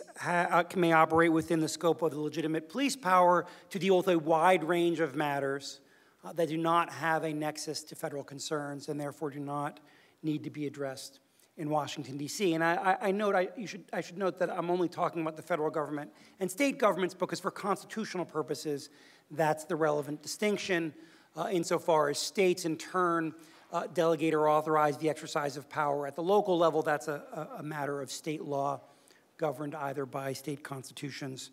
may operate within the scope of the legitimate police power to deal with a wide range of matters that do not have a nexus to federal concerns and therefore do not need to be addressed in Washington, D.C. And I should note that I'm only talking about the federal government and state governments because for constitutional purposes, that's the relevant distinction insofar as states in turn delegate or authorize the exercise of power at the local level. That's a matter of state law governed either by state constitutions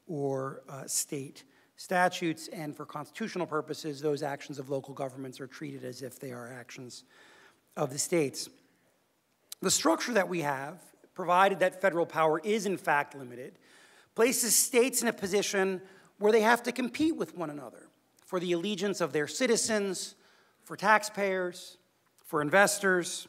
or state statutes. And for constitutional purposes, those actions of local governments are treated as if they are actions of the states. The structure that we have, provided that federal power is in fact limited, places states in a position where they have to compete with one another for the allegiance of their citizens, for taxpayers, for investors.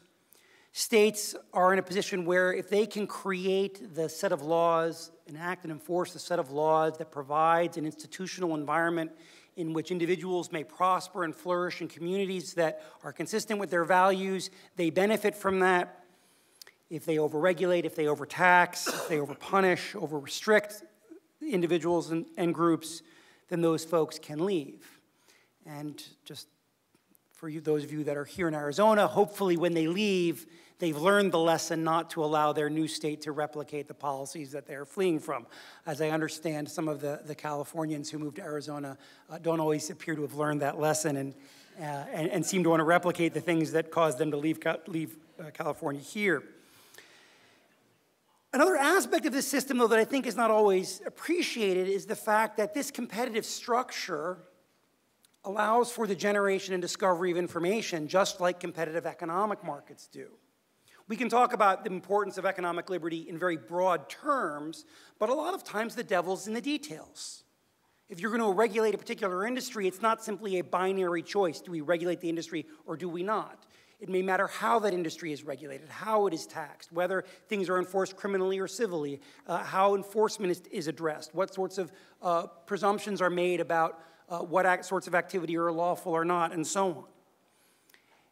States are in a position where if they can create the set of laws, enact and enforce the set of laws that provides an institutional environment in which individuals may prosper and flourish in communities that are consistent with their values, they benefit from that. If they overregulate, if they overtax, if they overpunish, overrestrict individuals and groups, then those folks can leave. And just for you, those of you that are here in Arizona, hopefully when they leave, they've learned the lesson not to allow their new state to replicate the policies that they're fleeing from. As I understand, some of the Californians who moved to Arizona don't always appear to have learned that lesson and seem to want to replicate the things that caused them to leave California here. Another aspect of this system, though, that I think is not always appreciated is the fact that this competitive structure allows for the generation and discovery of information just like competitive economic markets do. We can talk about the importance of economic liberty in very broad terms, but a lot of times the devil's in the details. If you're going to regulate a particular industry, it's not simply a binary choice. Do we regulate the industry or do we not? It may matter how that industry is regulated, how it is taxed, whether things are enforced criminally or civilly, how enforcement is addressed, what sorts of presumptions are made about what sorts of activity are lawful or not, and so on.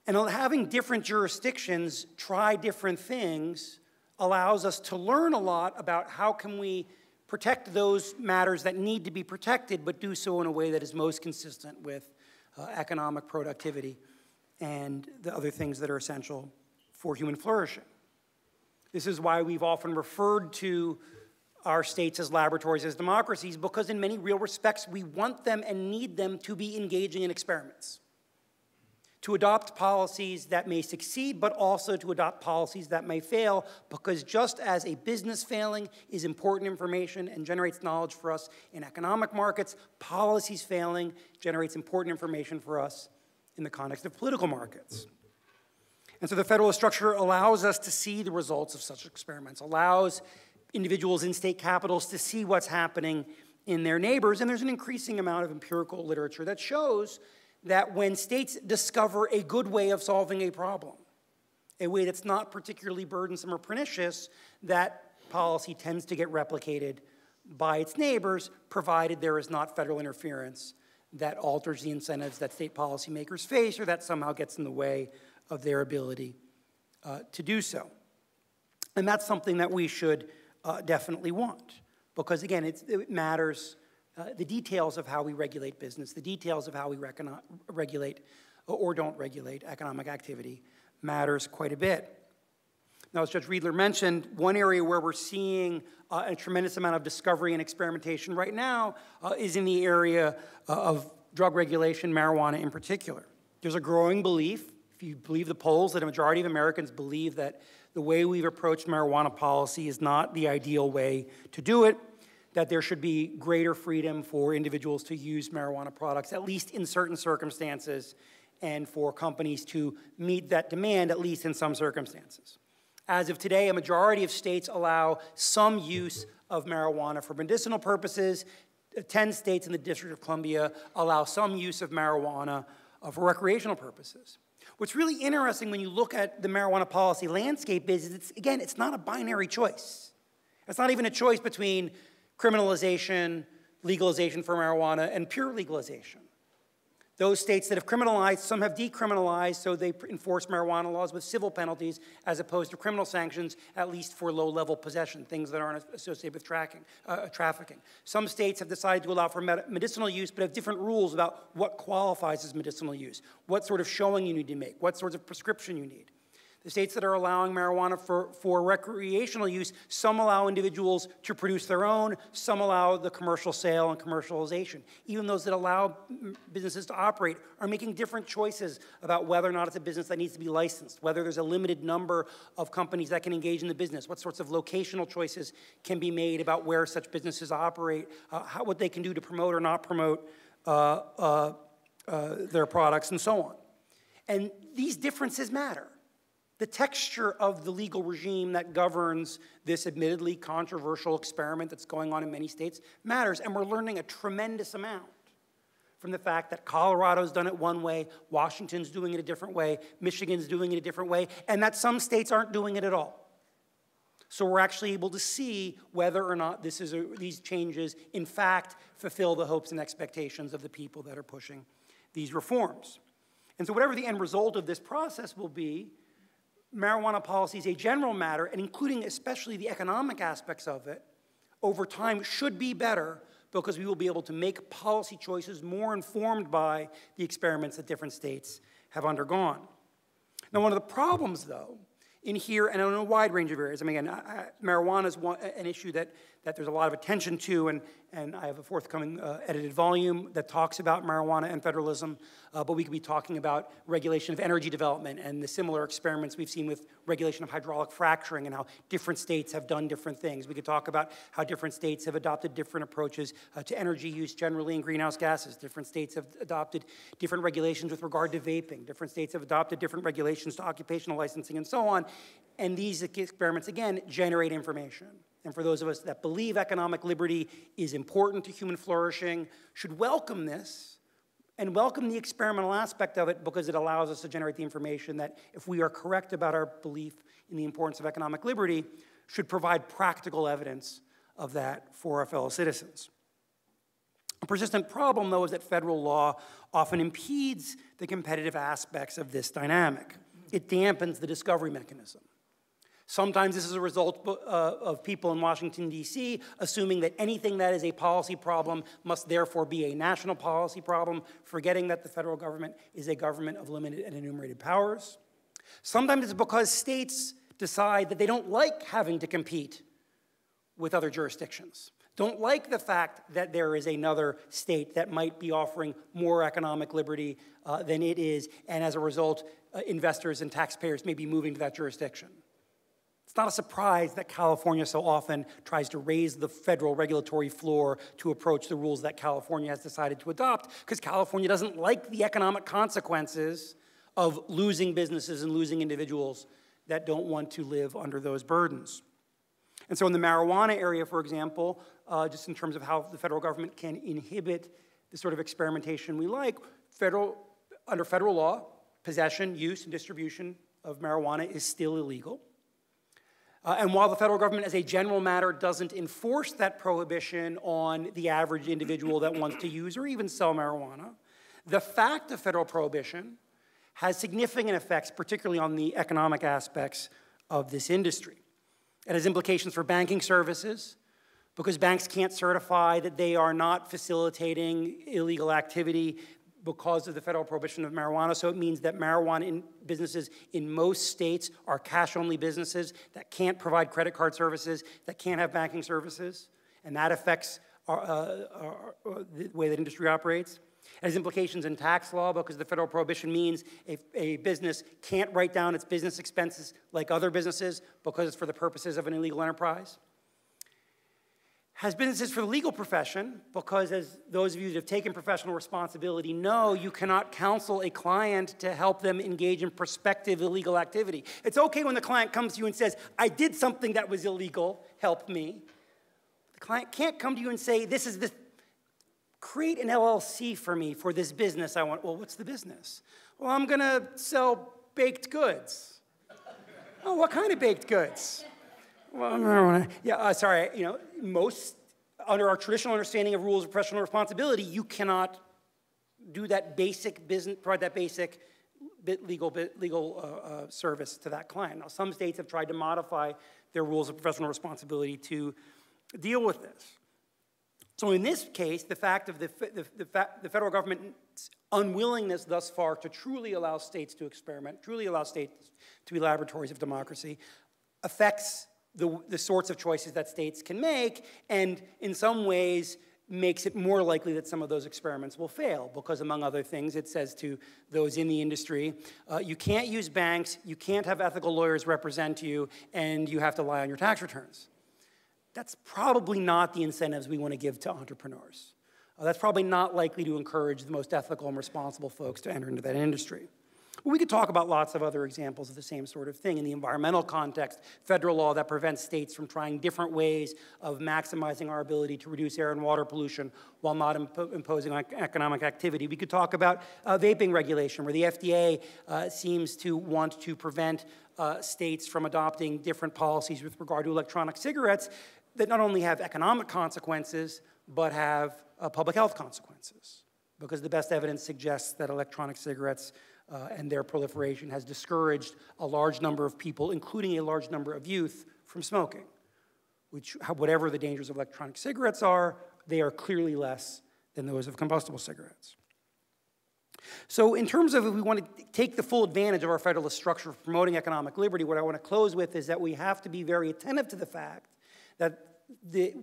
And having different jurisdictions try different things allows us to learn a lot about how can we protect those matters that need to be protected, but do so in a way that is most consistent with economic productivity and the other things that are essential for human flourishing. This is why we've often referred to our states as laboratories, as democracies, because in many real respects, we want them and need them to be engaging in experiments, to adopt policies that may succeed, but also to adopt policies that may fail, because just as a business failing is important information and generates knowledge for us in economic markets, policies failing generates important information for us in the context of political markets. And so the Federalist structure allows us to see the results of such experiments, allows individuals in state capitals to see what's happening in their neighbors, and there's an increasing amount of empirical literature that shows that when states discover a good way of solving a problem, a way that's not particularly burdensome or pernicious, that policy tends to get replicated by its neighbors, provided there is not federal interference that alters the incentives that state policymakers face or that somehow gets in the way of their ability to do so. And that's something that we should definitely want, because again, it matters, the details of how we regulate business, the details of how we regulate or don't regulate economic activity matters quite a bit. Now, as Judge Riedler mentioned, one area where we're seeing a tremendous amount of discovery and experimentation right now is in the area of drug regulation, marijuana in particular. There's a growing belief, if you believe the polls, that a majority of Americans believe that the way we've approached marijuana policy is not the ideal way to do it, that there should be greater freedom for individuals to use marijuana products, at least in certain circumstances, and for companies to meet that demand, at least in some circumstances. As of today, a majority of states allow some use of marijuana for medicinal purposes. 10 states in the District of Columbia allow some use of marijuana for recreational purposes. What's really interesting when you look at the marijuana policy landscape is, it's not a binary choice. It's not even a choice between criminalization, legalization for marijuana, and pure legalization. Those states that have criminalized, some have decriminalized, so they enforce marijuana laws with civil penalties as opposed to criminal sanctions, at least for low-level possession, things that aren't associated with trafficking. Some states have decided to allow for medicinal use, but have different rules about what qualifies as medicinal use, what sort of showing you need to make, what sorts of prescription you need. The states that are allowing marijuana for recreational use, some allow individuals to produce their own, some allow the commercial sale and commercialization. Even those that allow businesses to operate are making different choices about whether or not it's a business that needs to be licensed, whether there's a limited number of companies that can engage in the business, what sorts of locational choices can be made about where such businesses operate, what they can do to promote or not promote their products, and so on. And these differences matter. The texture of the legal regime that governs this admittedly controversial experiment that's going on in many states matters, and we're learning a tremendous amount from the fact that Colorado's done it one way, Washington's doing it a different way, Michigan's doing it a different way, and that some states aren't doing it at all. So we're actually able to see whether or not these changes, in fact, fulfill the hopes and expectations of the people that are pushing these reforms. And so whatever the end result of this process will be, marijuana policy is a general matter, and including especially the economic aspects of it, over time should be better because we will be able to make policy choices more informed by the experiments that different states have undergone. Now, one of the problems, though, in here and in a wide range of areas, I mean, again, marijuana is an issue that there's a lot of attention to, and I have a forthcoming edited volume that talks about marijuana and federalism, but we could be talking about regulation of energy development and the similar experiments we've seen with regulation of hydraulic fracturing and how different states have done different things. We could talk about how different states have adopted different approaches to energy use generally and greenhouse gases. Different states have adopted different regulations with regard to vaping. Different states have adopted different regulations to occupational licensing and so on. And these experiments, again, generate information. And for those of us that believe economic liberty is important to human flourishing, should welcome this and welcome the experimental aspect of it because it allows us to generate the information that, if we are correct about our belief in the importance of economic liberty, should provide practical evidence of that for our fellow citizens. A persistent problem, though, is that federal law often impedes the competitive aspects of this dynamic. It dampens the discovery mechanism. Sometimes this is a result of people in Washington, D.C., assuming that anything that is a policy problem must therefore be a national policy problem, forgetting that the federal government is a government of limited and enumerated powers. Sometimes it's because states decide that they don't like having to compete with other jurisdictions, don't like the fact that there is another state that might be offering more economic liberty than it is, and as a result, investors and taxpayers may be moving to that jurisdiction. It's not a surprise that California so often tries to raise the federal regulatory floor to approach the rules that California has decided to adopt, because California doesn't like the economic consequences of losing businesses and losing individuals that don't want to live under those burdens. And so in the marijuana area, for example, just in terms of how the federal government can inhibit the sort of experimentation we like, under federal law, possession, use, and distribution of marijuana is still illegal. And while the federal government, as a general matter, doesn't enforce that prohibition on the average individual that wants to use or even sell marijuana, the fact of federal prohibition has significant effects, particularly on the economic aspects of this industry. It has implications for banking services, because banks can't certify that they are not facilitating illegal activity because of the federal prohibition of marijuana. So it means that marijuana businesses in most states are cash-only businesses that can't provide credit card services, that can't have banking services, and that affects the way that industry operates. It has implications in tax law, because the federal prohibition means a business can't write down its business expenses like other businesses because it's for the purposes of an illegal enterprise. Has businesses for the legal profession, because as those of you that have taken professional responsibility know, you cannot counsel a client to help them engage in prospective illegal activity. It's okay when the client comes to you and says, I did something that was illegal, help me. The client can't come to you and say, create an LLC for me for this business I want. Well, what's the business? Well, I'm gonna sell baked goods. Oh, what kind of baked goods? Well, sorry, under our traditional understanding of rules of professional responsibility, you cannot do that basic business, provide that basic legal service to that client. Now, some states have tried to modify their rules of professional responsibility to deal with this. So in this case, the fact of the federal government's unwillingness thus far to truly allow states to experiment, truly allow states to be laboratories of democracy, affects the sorts of choices that states can make, and in some ways makes it more likely that some of those experiments will fail, because among other things, it says to those in the industry, you can't use banks, you can't have ethical lawyers represent you, and you have to lie on your tax returns. That's probably not the incentives we want to give to entrepreneurs. That's probably not likely to encourage the most ethical and responsible folks to enter into that industry. We could talk about lots of other examples of the same sort of thing. In the environmental context, federal law that prevents states from trying different ways of maximizing our ability to reduce air and water pollution while not imposing on economic activity. We could talk about vaping regulation, where the FDA seems to want to prevent states from adopting different policies with regard to electronic cigarettes that not only have economic consequences, but have public health consequences. Because the best evidence suggests that electronic cigarettes and their proliferation has discouraged a large number of people, including a large number of youth, from smoking. Which, whatever the dangers of electronic cigarettes are, they are clearly less than those of combustible cigarettes. So in terms of if we want to take the full advantage of our Federalist structure for promoting economic liberty, what I want to close with is that we have to be very attentive to the fact that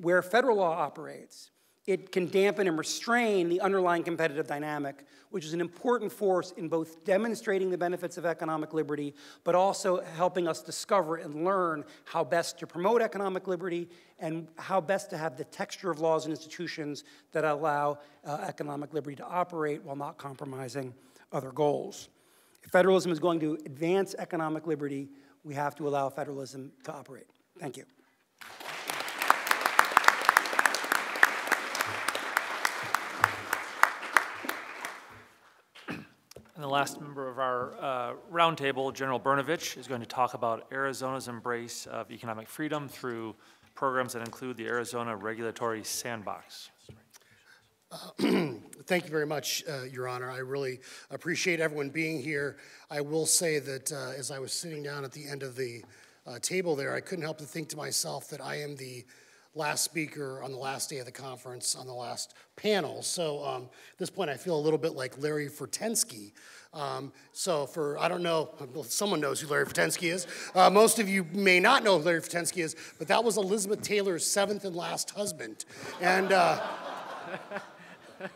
where federal law operates, it can dampen and restrain the underlying competitive dynamic, which is an important force in both demonstrating the benefits of economic liberty, but also helping us discover and learn how best to promote economic liberty and how best to have the texture of laws and institutions that allow economic liberty to operate while not compromising other goals. If federalism is going to advance economic liberty, we have to allow federalism to operate. Thank you. And the last member of our roundtable, General Brnovich, is going to talk about Arizona's embrace of economic freedom through programs that include the Arizona Regulatory Sandbox. Thank you very much, Your Honor. I really appreciate everyone being here. I will say that as I was sitting down at the end of the table there, I couldn't help to think to myself that I am the last speaker on the last day of the conference, on the last panel. So at this point, I feel a little bit like Larry Fortensky. I don't know, someone knows who Larry Fortensky is. Most of you may not know who Larry Fortensky is, but that was Elizabeth Taylor's 7th and last husband. And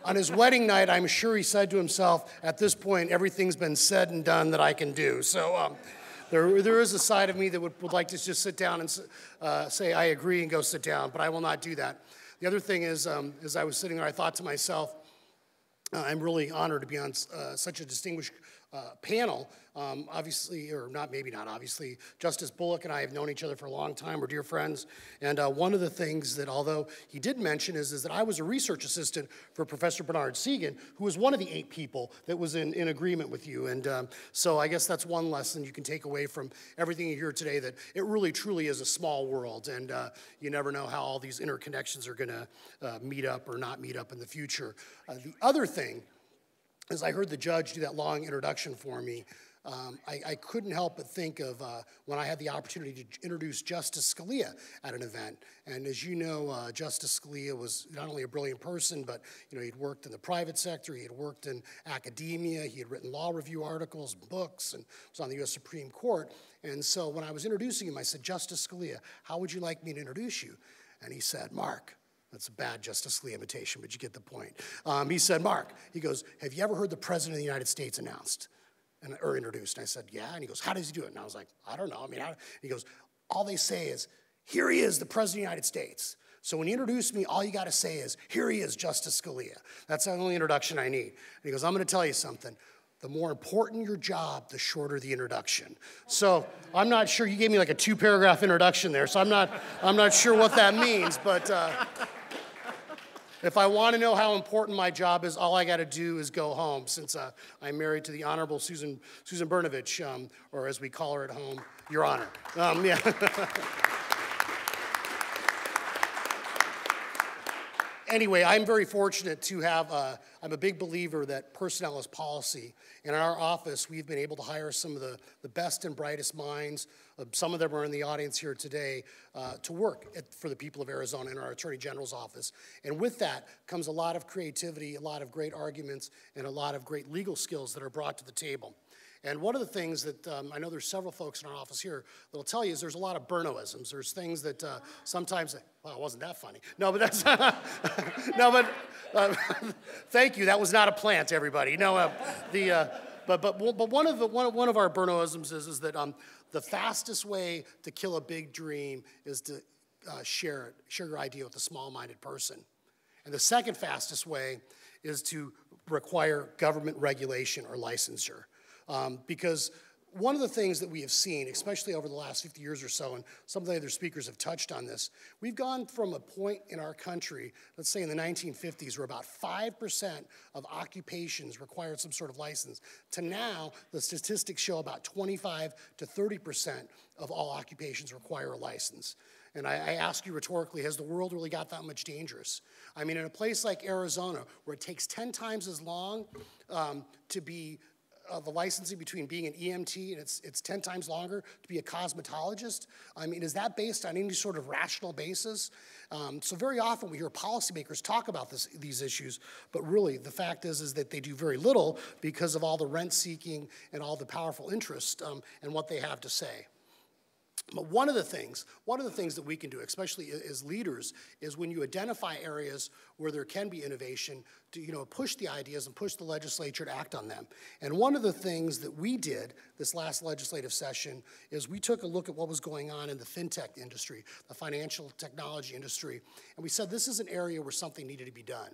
on his wedding night, I'm sure he said to himself, at this point, everything's been said and done that I can do. So there is a side of me that would like to just sit down and say, I agree, and go sit down, but I will not do that. The other thing is, as I was sitting there, I thought to myself, I'm really honored to be on such a distinguished panel. Obviously, or not, maybe not obviously, Justice Bullock and I have known each other for a long time. We're dear friends. And one of the things that, although he did mention, is that I was a research assistant for Professor Bernard Segan, who was one of the 8 people that was in agreement with you. And so I guess that's one lesson you can take away from everything you hear today, that it really, truly is a small world. And you never know how all these interconnections are going to meet up or not meet up in the future. The other thing as I heard the judge do that long introduction for me, I couldn't help but think of when I had the opportunity to introduce Justice Scalia at an event. And as you know, Justice Scalia was not only a brilliant person, but he'd worked in the private sector, he had worked in academia, he had written law review articles, books, and was on the U.S. Supreme Court. And so when I was introducing him, I said, Justice Scalia, how would you like me to introduce you? And he said, Mark. That's a bad Justice Scalia imitation, but you get the point. He said, Mark, he goes, have you ever heard the President of the United States announced? Or introduced. And I said, yeah. And he goes, how does he do it? And I was like, I don't know. He goes, all they say is, here he is, the President of the United States. So when you introduce me, all you got to say is, here he is, Justice Scalia. That's the only introduction I need. And he goes, I'm going to tell you something. The more important your job, the shorter the introduction. So I'm not sure, you gave me like a 2-paragraph introduction there, so I'm not sure what that means, but if I want to know how important my job is, all I got to do is go home, since I'm married to the Honorable Susan Brnovich, or as we call her at home, Your Honor. Yeah. Anyway, I'm very fortunate to have, I'm a big believer that personnel is policy. And in our office, we've been able to hire some of the best and brightest minds. Some of them are in the audience here today to work for the people of Arizona in our Attorney General's office. And with that comes a lot of creativity, a lot of great arguments, and a lot of great legal skills that are brought to the table. And one of the things that I know there's several folks in our office here that'll tell you is there's a lot of Burnoisms. There's things that sometimes, well, it wasn't that funny. No, but that's, no, but thank you. That was not a plant, everybody. No, but one of our Burnoisms is that the fastest way to kill a big dream is to share your idea with a small-minded person. And the second fastest way is to require government regulation or licensure. Because one of the things that we have seen, especially over the last 50 years or so, and some of the other speakers have touched on this, we've gone from a point in our country, let's say in the 1950s, where about 5% of occupations required some sort of license, to now the statistics show about 25 to 30% of all occupations require a license. And I ask you rhetorically, has the world really got that much dangerous? I mean, in a place like Arizona, where it takes 10 times as long to be the licensing between being an EMT and it's 10 times longer to be a cosmetologist? I mean, is that based on any sort of rational basis? So very often we hear policymakers talk about these issues, but really the fact is that they do very little because of all the rent seeking and all the powerful interest and what they have to say. But one of the things that we can do, especially as leaders, is when you identify areas where there can be innovation, to push the ideas and push the legislature to act on them. And one of the things that we did this last legislative session is we took a look at what was going on in the fintech industry, the financial technology industry, and we said this is an area where something needed to be done.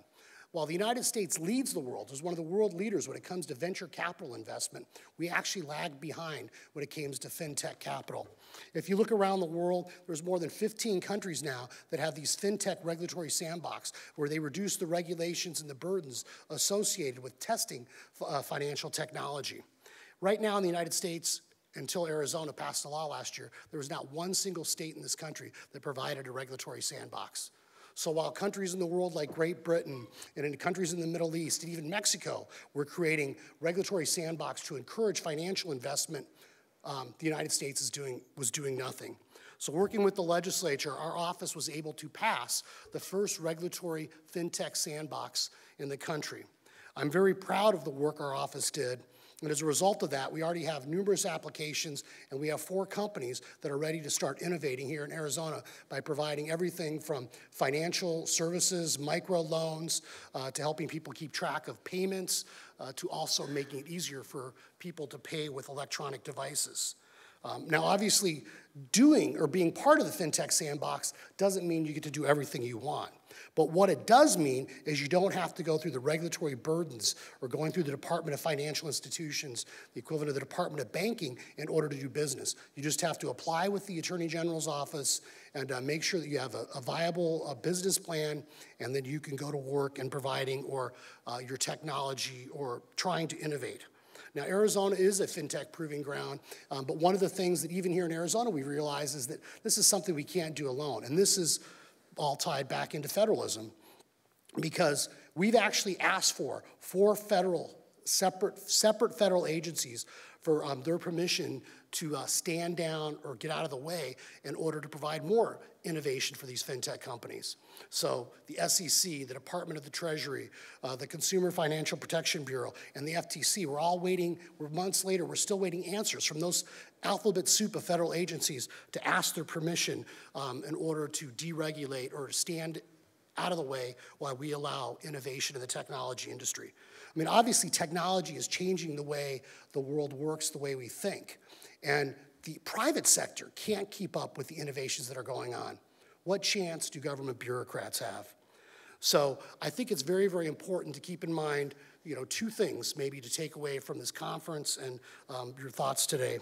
While the United States leads the world, is one of the world leaders when it comes to venture capital investment, we actually lag behind when it comes to fintech capital. If you look around the world, there's more than 15 countries now that have these fintech regulatory sandbox where they reduce the regulations and the burdens associated with testing financial technology. Right now in the United States, until Arizona passed a law last year, there was not one single state in this country that provided a regulatory sandbox. So while countries in the world like Great Britain and in countries in the Middle East and even Mexico were creating regulatory sandbox to encourage financial investment, the United States was doing nothing. So working with the legislature, our office was able to pass the first regulatory fintech sandbox in the country. I'm very proud of the work our office did. And as a result of that, we already have numerous applications, and we have 4 companies that are ready to start innovating here in Arizona by providing everything from financial services, micro loans, to helping people keep track of payments, to also making it easier for people to pay with electronic devices. Now, obviously, doing or being part of the fintech sandbox doesn't mean you get to do everything you want. But what it does mean is you don't have to go through the regulatory burdens or going through the Department of Financial Institutions, the equivalent of the Department of Banking, in order to do business. You just have to apply with the Attorney General's office and make sure that you have a viable business plan, and then you can go to work in providing or your technology or trying to innovate. Now, Arizona is a fintech proving ground, but one of the things that even here in Arizona we realize is that this is something we can't do alone, and this is all tied back into federalism, because we've actually asked for 4 federal separate federal agencies for their permission to stand down or get out of the way in order to provide more innovation for these fintech companies. So the SEC, the Department of the Treasury, the Consumer Financial Protection Bureau, and the FTC, we're all waiting, we're months later, we're still waiting answers from those alphabet soup of federal agencies to ask their permission in order to deregulate or stand out of the way while we allow innovation in the technology industry. I mean, obviously, technology is changing the way the world works, the way we think. And the private sector can't keep up with the innovations that are going on. What chance do government bureaucrats have? So I think it's very, very important to keep in mind, two things maybe to take away from this conference and your thoughts today.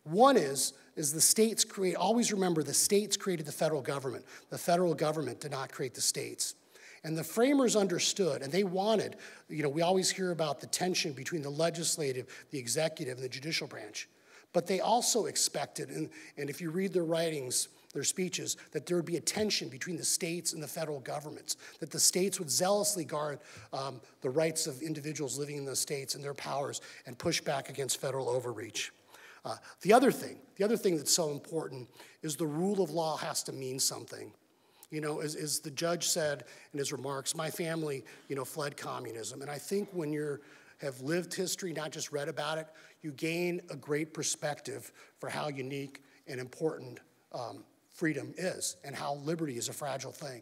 One is the states always remember the states created the federal government. The federal government did not create the states. And the framers understood, and they wanted, we always hear about the tension between the legislative, the executive, and the judicial branch. But they also expected, and if you read their writings, their speeches, that there would be a tension between the states and the federal governments, that the states would zealously guard the rights of individuals living in the states and their powers and push back against federal overreach. The other thing that's so important is the rule of law has to mean something. As the judge said in his remarks, my family, fled communism. And I think when you have lived history, not just read about it, you gain a great perspective for how unique and important freedom is and how liberty is a fragile thing.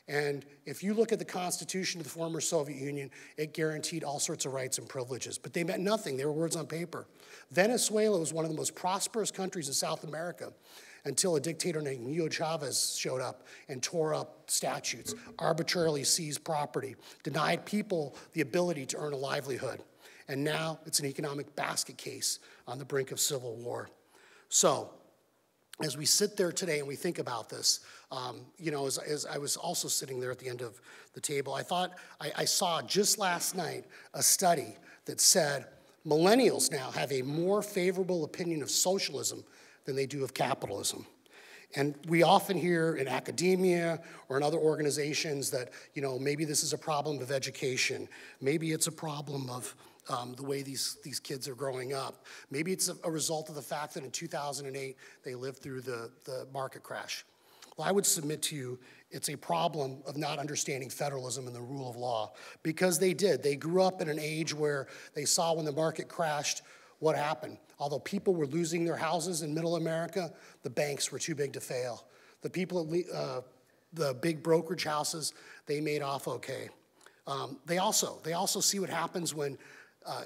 And if you look at the Constitution of the former Soviet Union, it guaranteed all sorts of rights and privileges, but they meant nothing. They were words on paper. Venezuela was one of the most prosperous countries in South America until a dictator named Hugo Chavez showed up and tore up statutes, arbitrarily seized property, denied people the ability to earn a livelihood. And now it's an economic basket case on the brink of civil war. As we sit there today and we think about this, as I was also sitting there at the end of the table, I saw just last night a study that said millennials now have a more favorable opinion of socialism than they do of capitalism. And we often hear in academia or in other organizations that, maybe this is a problem of education. Maybe it's a problem of the way these kids are growing up. Maybe it's a result of the fact that in 2008, they lived through the market crash. Well, I would submit to you it's a problem of not understanding federalism and the rule of law, because they did. They grew up in an age where they saw when the market crashed what happened. Although people were losing their houses in middle America, the banks were too big to fail. The people at the big brokerage houses, they made off okay. They also see what happens when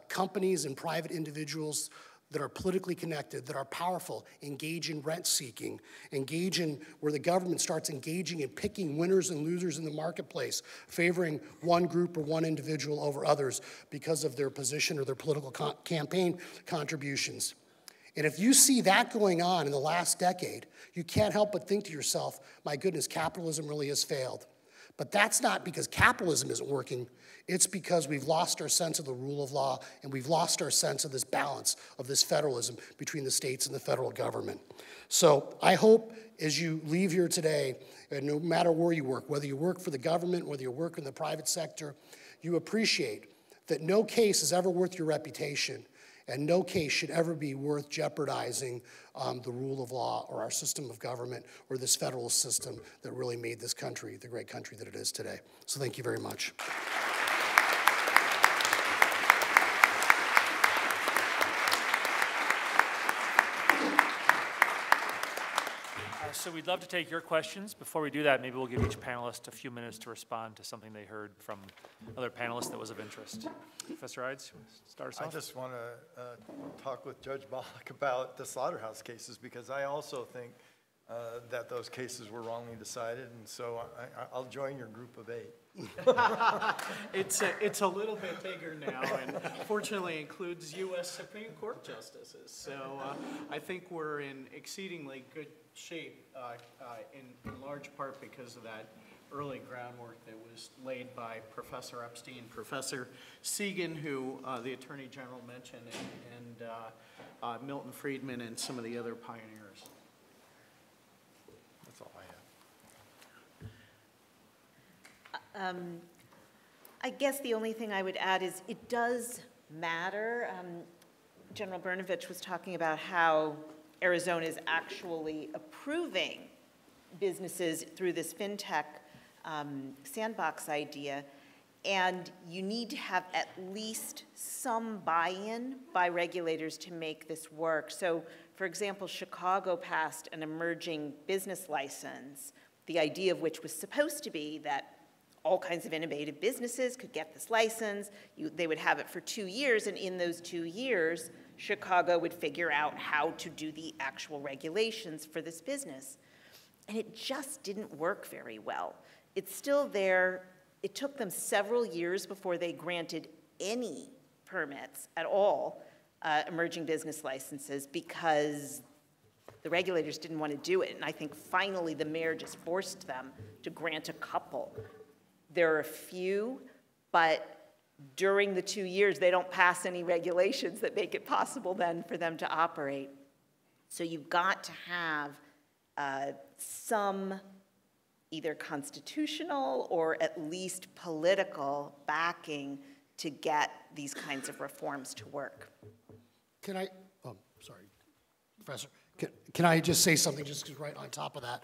companies and private individuals that are politically connected, that are powerful, engage in rent seeking, engage in where the government starts engaging in picking winners and losers in the marketplace, favoring one group or one individual over others because of their position or their political campaign contributions. And if you see that going on in the last decade, you can't help but think to yourself, my goodness, capitalism really has failed. But that's not because capitalism isn't working. It's because we've lost our sense of the rule of law, and we've lost our sense of this balance, of this federalism between the states and the federal government. So I hope as you leave here today, and no matter where you work, whether you work for the government, whether you work in the private sector, you appreciate that no case is ever worth your reputation, and no case should ever be worth jeopardizing the rule of law or our system of government or this federal system that really made this country the great country that it is today. So thank you very much. So we'd love to take your questions. Before we do that, maybe we'll give each panelist a few minutes to respond to something they heard from other panelists that was of interest. Professor Ides, start us off. I just want to talk with Judge Bollock about the slaughterhouse cases, because I also think that those cases were wrongly decided, and so I'll join your group of 8. It's a little bit bigger now, and fortunately includes U.S. Supreme Court justices. So I think we're in exceedingly good shape, in large part because of that early groundwork that was laid by Professor Epstein, Professor Segan, who the Attorney General mentioned, and Milton Friedman, and some of the other pioneers. That's all I have. I guess the only thing I would add is it does matter. General Brnovich was talking about how Arizona is actually approving businesses through this fintech sandbox idea, and you need to have at least some buy-in by regulators to make this work. So, for example, Chicago passed an emerging business license, the idea of which was supposed to be that all kinds of innovative businesses could get this license. They would have it for 2 years, and in those 2 years, Chicago would figure out how to do the actual regulations for this business. And it just didn't work very well. It's still there. It took them several years before they granted any permits at all, emerging business licenses, because the regulators didn't want to do it. And I think finally the mayor just forced them to grant a couple. There are a few, but during the 2 years, they don't pass any regulations that make it possible then for them to operate. So you've got to have some either constitutional or at least political backing to get these kinds of reforms to work. Can I, oh, sorry, Professor. Can I just say something just right on top of that?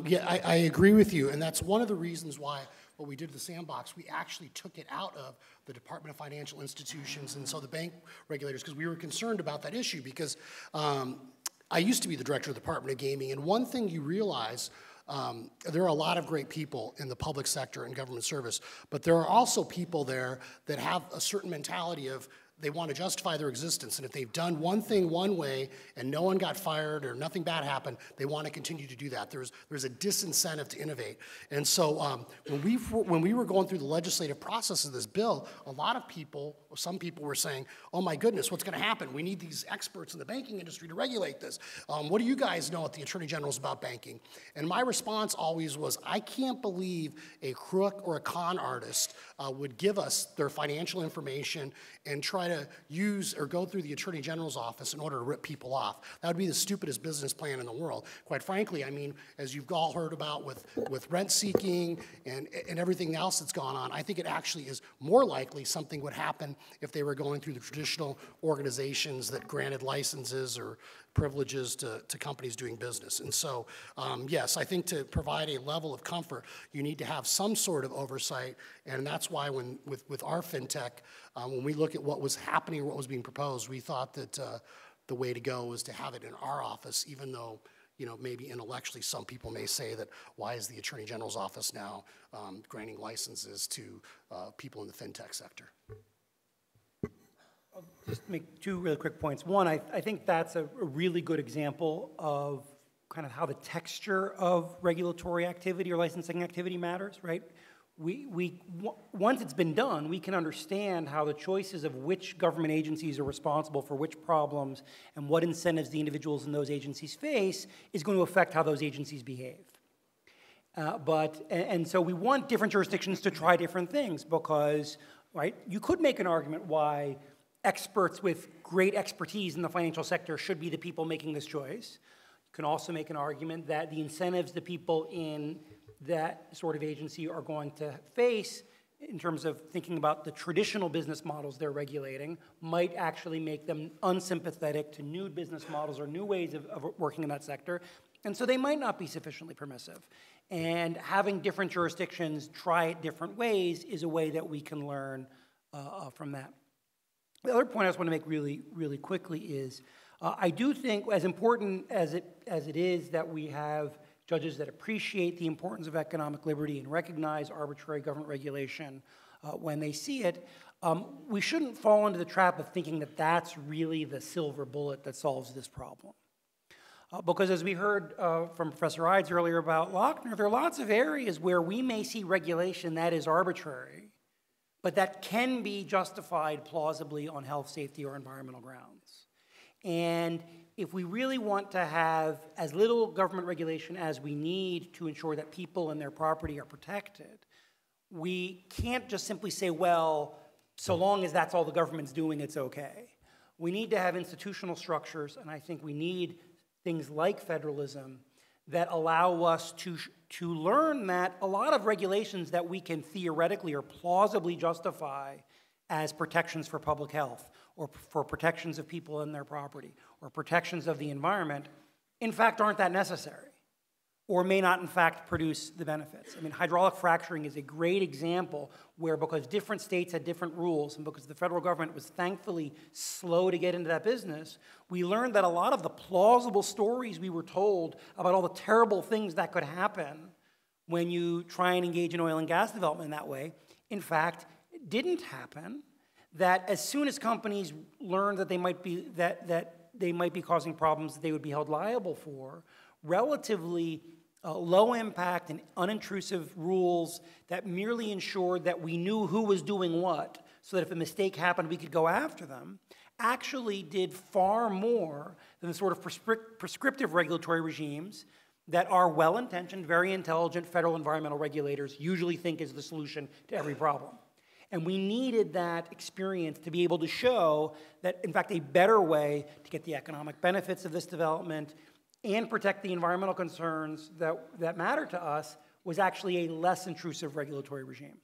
Yeah, I agree with you, and that's one of the reasons why what we did with the sandbox, we actually took it out of the Department of Financial Institutions and so the bank regulators, because we were concerned about that issue, because I used to be the director of the Department of Gaming, and one thing you realize, there are a lot of great people in the public sector and government service, but there are also people there that have a certain mentality of they want to justify their existence, and if they've done one thing one way and no one got fired or nothing bad happened, they want to continue to do that. There's a disincentive to innovate. And so when we were going through the legislative process of this bill, a lot of people, or some people were saying, oh my goodness, what's going to happen? We need these experts in the banking industry to regulate this. What do you guys know at the Attorney General's about banking? And my response always was, I can't believe a crook or a con artist would give us their financial information and try to use or go through the Attorney General's office in order to rip people off. That would be the stupidest business plan in the world. Quite frankly, I mean, as you've all heard about with rent seeking and everything else that's gone on, I think it actually is more likely something would happen if they were going through the traditional organizations that granted licenses or privileges to companies doing business. And so, yes, I think to provide a level of comfort, you need to have some sort of oversight, and that's why with our fintech, when we look at what was happening or what was being proposed, we thought that the way to go was to have it in our office, even though, you know, maybe intellectually some people may say that why is the Attorney General's office now granting licenses to people in the fintech sector? I'll just make two really quick points. One, I think that's a really good example of kind of how the texture of regulatory activity or licensing activity matters, right? Once it's been done, we can understand how the choices of which government agencies are responsible for which problems and what incentives the individuals in those agencies face is going to affect how those agencies behave. And so we want different jurisdictions to try different things because, right, you could make an argument why experts with great expertise in the financial sector should be the people making this choice. You can also make an argument that the incentives the people in that sort of agency are going to face in terms of thinking about the traditional business models they're regulating might actually make them unsympathetic to new business models or new ways of working in that sector. And so they might not be sufficiently permissive. And having different jurisdictions try it different ways is a way that we can learn from that. The other point I just want to make really, really quickly is I do think, as important as it is that we have judges that appreciate the importance of economic liberty and recognize arbitrary government regulation when they see it, we shouldn't fall into the trap of thinking that that's really the silver bullet that solves this problem. Because as we heard from Professor Ides earlier about Lochner, there are lots of areas where we may see regulation that is arbitrary, but that can be justified plausibly on health, safety, or environmental grounds. And if we really want to have as little government regulation as we need to ensure that people and their property are protected, we can't just simply say, well, so long as that's all the government's doing, it's okay. We need to have institutional structures, and I think we need things like federalism that allow us to learn that a lot of regulations that we can theoretically or plausibly justify as protections for public health, or for protections of people and their property, or protections of the environment, in fact aren't that necessary, or may not in fact produce the benefits. I mean, hydraulic fracturing is a great example where, because different states had different rules and because the federal government was thankfully slow to get into that business, we learned that a lot of the plausible stories we were told about all the terrible things that could happen when you try and engage in oil and gas development in that way, in fact, didn't happen. That as soon as companies learned that they might be, that they might be causing problems that they would be held liable for, relatively low impact and unintrusive rules that merely ensured that we knew who was doing what, so that if a mistake happened, we could go after them, actually did far more than the sort of prescriptive regulatory regimes that our well-intentioned, very intelligent federal environmental regulators usually think is the solution to every problem. And we needed that experience to be able to show that, in fact, a better way to get the economic benefits of this development and protect the environmental concerns that matter to us was actually a less intrusive regulatory regime.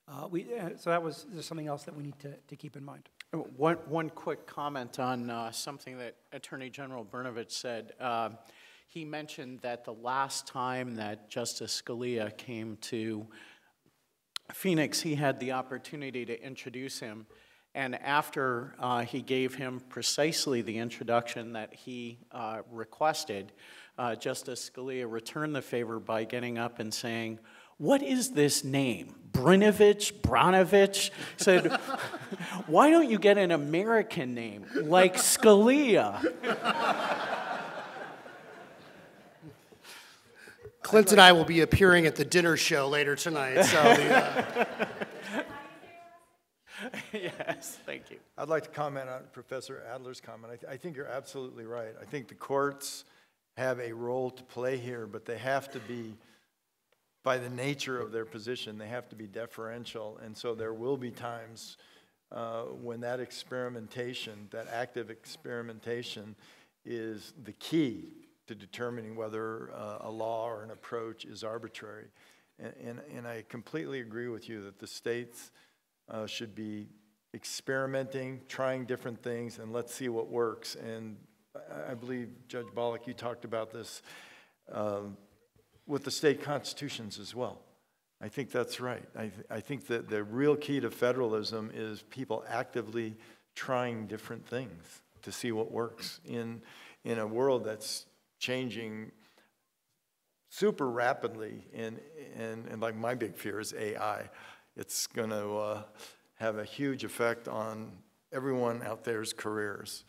So that was something else that we need to keep in mind. One quick comment on something that Attorney General Brnovich said. He mentioned that the last time that Justice Scalia came to Phoenix, he had the opportunity to introduce him. And after he gave him precisely the introduction that he requested, Justice Scalia returned the favor by getting up and saying, "What is this name? Brnovich? Said, "Why don't you get an American name like Scalia?" Clint and I will be appearing at the dinner show later tonight, so Yes, thank you. I'd like to comment on Professor Adler's comment. I think you're absolutely right. I think the courts have a role to play here, but they have to be, by the nature of their position, they have to be deferential. And so there will be times when that experimentation, that active experimentation, is the key to determining whether a law or an approach is arbitrary. And I completely agree with you that the states should be experimenting, trying different things, and let's see what works. And I believe, Judge Bollock, you talked about this with the state constitutions as well. I think that's right. I think that the real key to federalism is people actively trying different things to see what works in a world that's changing super rapidly. And like my big fear is AI. It's going to have a huge effect on everyone out there's careers.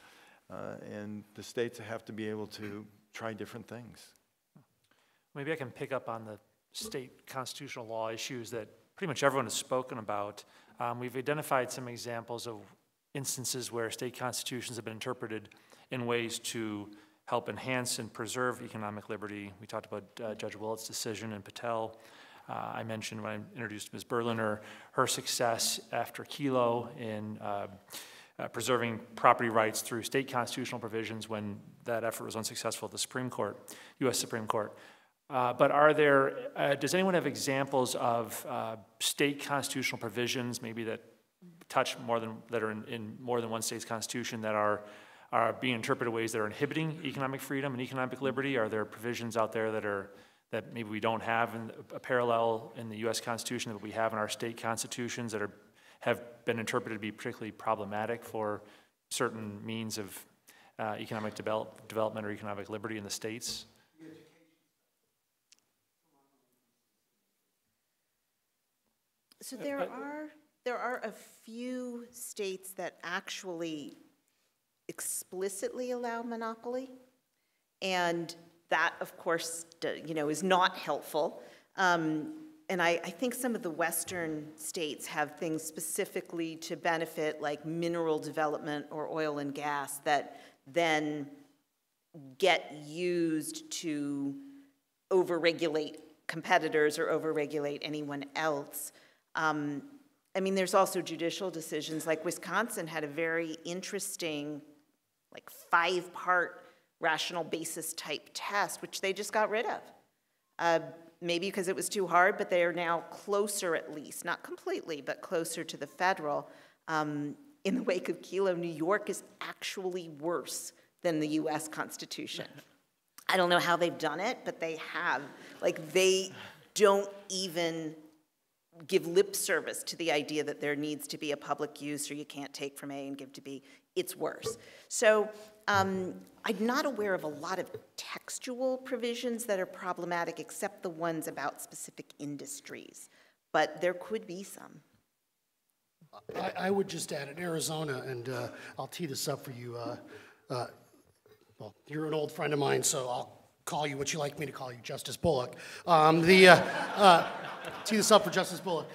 And the states have to be able to try different things. Maybe I can pick up on the state constitutional law issues that pretty much everyone has spoken about. We've identified some examples of instances where state constitutions have been interpreted in ways to help enhance and preserve economic liberty. We talked about Judge Willett's decision in Patel. I mentioned when I introduced Ms. Berliner, her success after Kelo in preserving property rights through state constitutional provisions when that effort was unsuccessful at the Supreme Court, U.S. Supreme Court. But are there, does anyone have examples of state constitutional provisions, maybe that touch more than, that are in more than one state's constitution, that are being interpreted ways that are inhibiting economic freedom and economic liberty? Are there provisions out there that maybe we don't have in a parallel in the U.S. Constitution that we have in our state constitutions that have been interpreted to be particularly problematic for certain means of economic development or economic liberty in the states? So there are a few states that actually explicitly allow monopoly, and that, of course, is not helpful. And I think some of the Western states have things specifically to benefit, like mineral development or oil and gas, that then get used to overregulate competitors or overregulate anyone else. I mean, there's also judicial decisions, like Wisconsin had a very interesting, like 5-part rational basis type test, which they just got rid of. Maybe because it was too hard, but they are now closer, at least, not completely, but closer to the federal. in the wake of Kelo, New York is actually worse than the US Constitution. I don't know how they've done it, but they have. Like, they don't even give lip service to the idea that there needs to be a public use or you can't take from A and give to B. It's worse. So I'm not aware of a lot of textual provisions that are problematic except the ones about specific industries, but there could be some. I would just add, in Arizona, and I'll tee this up for you, well, you're an old friend of mine, so I'll call you what you like me to call you, Justice Bullock. Tee this up for Justice Bullock.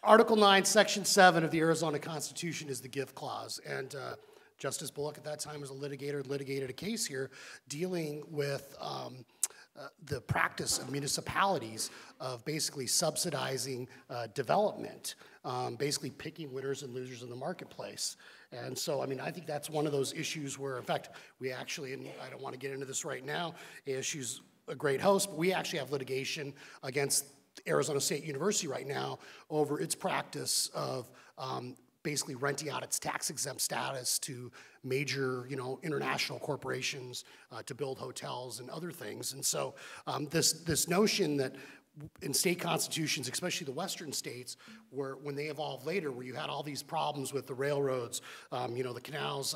Article 9, Section 7 of the Arizona Constitution is the gift clause, and Justice Bullock at that time was a litigator, litigated a case here dealing with the practice of municipalities of basically subsidizing development, basically picking winners and losers in the marketplace. And so, I mean, I think that's one of those issues where, in fact, we actually, and I don't want to get into this right now, ASU's a great host, but we actually have litigation against Arizona State University right now over its practice of basically renting out its tax-exempt status to major, international corporations to build hotels and other things. And so this notion that in state constitutions, especially the western states, where when they evolved later, where you had all these problems with the railroads, the canals,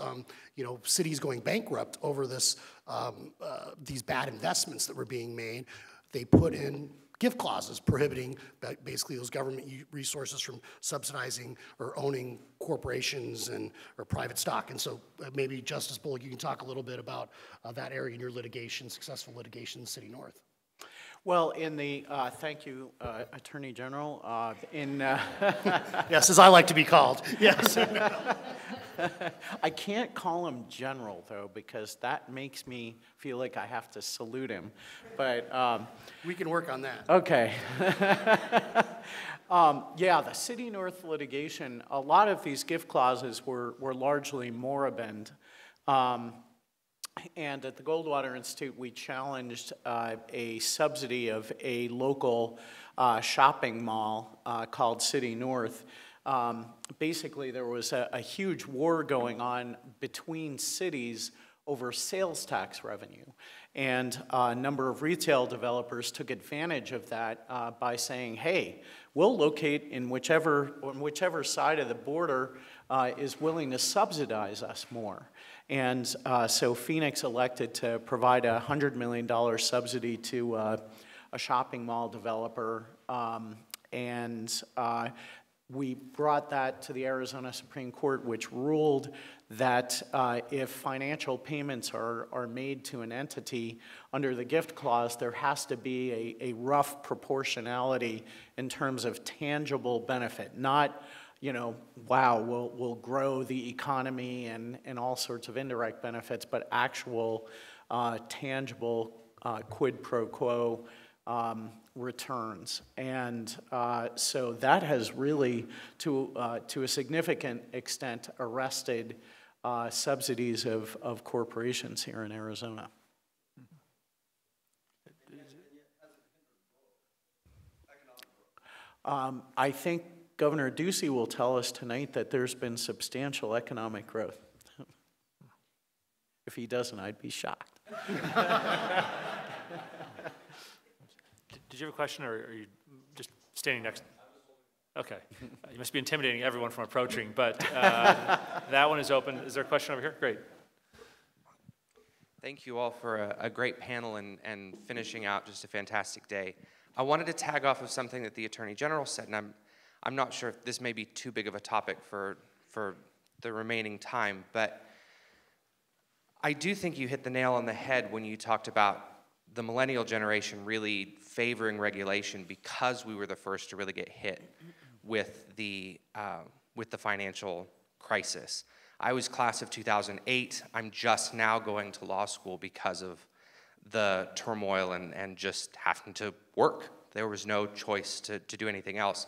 cities going bankrupt over this, these bad investments that were being made, they put in gift clauses prohibiting basically those government resources from subsidizing or owning corporations or private stock. And so maybe Justice Bullock, you can talk a little bit about that area in your litigation, successful litigation in the City North. Well, in the, thank you, Attorney General. Yes, as I like to be called, yes. I can't call him General, though, because that makes me feel like I have to salute him. But we can work on that. Okay. Yeah, the City North litigation, a lot of these gift clauses were largely moribund. And at the Goldwater Institute, we challenged a subsidy of a local shopping mall called City North. Basically, there was a huge war going on between cities over sales tax revenue. And a number of retail developers took advantage of that by saying, hey, we'll locate in whichever side of the border is willing to subsidize us more. And so Phoenix elected to provide a $100 million subsidy to a shopping mall developer. We brought that to the Arizona Supreme Court, which ruled that if financial payments are made to an entity under the gift clause, there has to be a rough proportionality in terms of tangible benefit, not, wow, we'll grow the economy and all sorts of indirect benefits, but actual tangible quid pro quo returns. And so that has really, to a significant extent, arrested subsidies of corporations here in Arizona. I think Governor Ducey will tell us tonight that there's been substantial economic growth. If he doesn't, I'd be shocked. Did you have a question, or are you just standing next? Okay. You must be intimidating everyone from approaching, but that one is open. Is there a question over here? Great. Thank you all for a great panel and finishing out just a fantastic day. I wanted to tag off of something that the Attorney General said, and I'm not sure if this may be too big of a topic for the remaining time, but I do think you hit the nail on the head when you talked about the millennial generation really favoring regulation because we were the first to really get hit with the financial crisis. I was class of 2008. I'm just now going to law school because of the turmoil and just having to work. There was no choice to do anything else.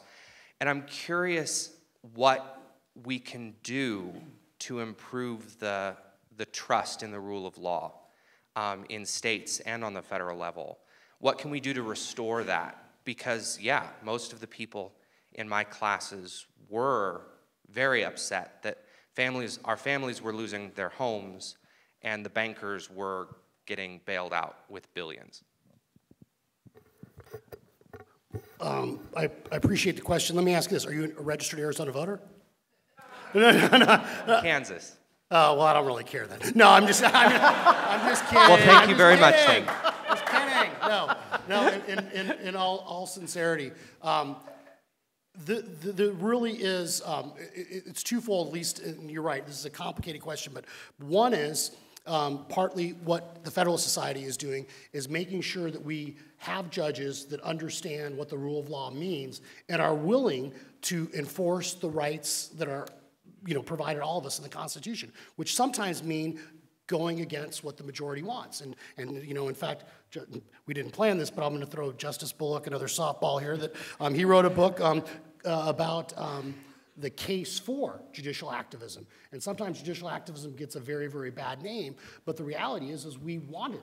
And I'm curious what we can do to improve the trust in the rule of law in states and on the federal level. What can we do to restore that? Because, yeah, most of the people in my classes were very upset that our families were losing their homes and the bankers were getting bailed out with billions. I appreciate the question. Let me ask you this. Are you a registered Arizona voter? Kansas. Oh, well, I don't really care then. No, I'm just kidding. Well, thank you very much, then. Just kidding. No, in all sincerity. There really is, it's twofold, at least, and you're right, this is a complicated question, but one is partly what the Federalist Society is doing is making sure that we have judges that understand what the rule of law means and are willing to enforce the rights that are provided all of us in the Constitution, which sometimes mean going against what the majority wants. And in fact, we didn't plan this, but I'm going to throw Justice Bullock another softball here, that he wrote a book about the case for judicial activism. And sometimes judicial activism gets a very, very bad name, but the reality is we want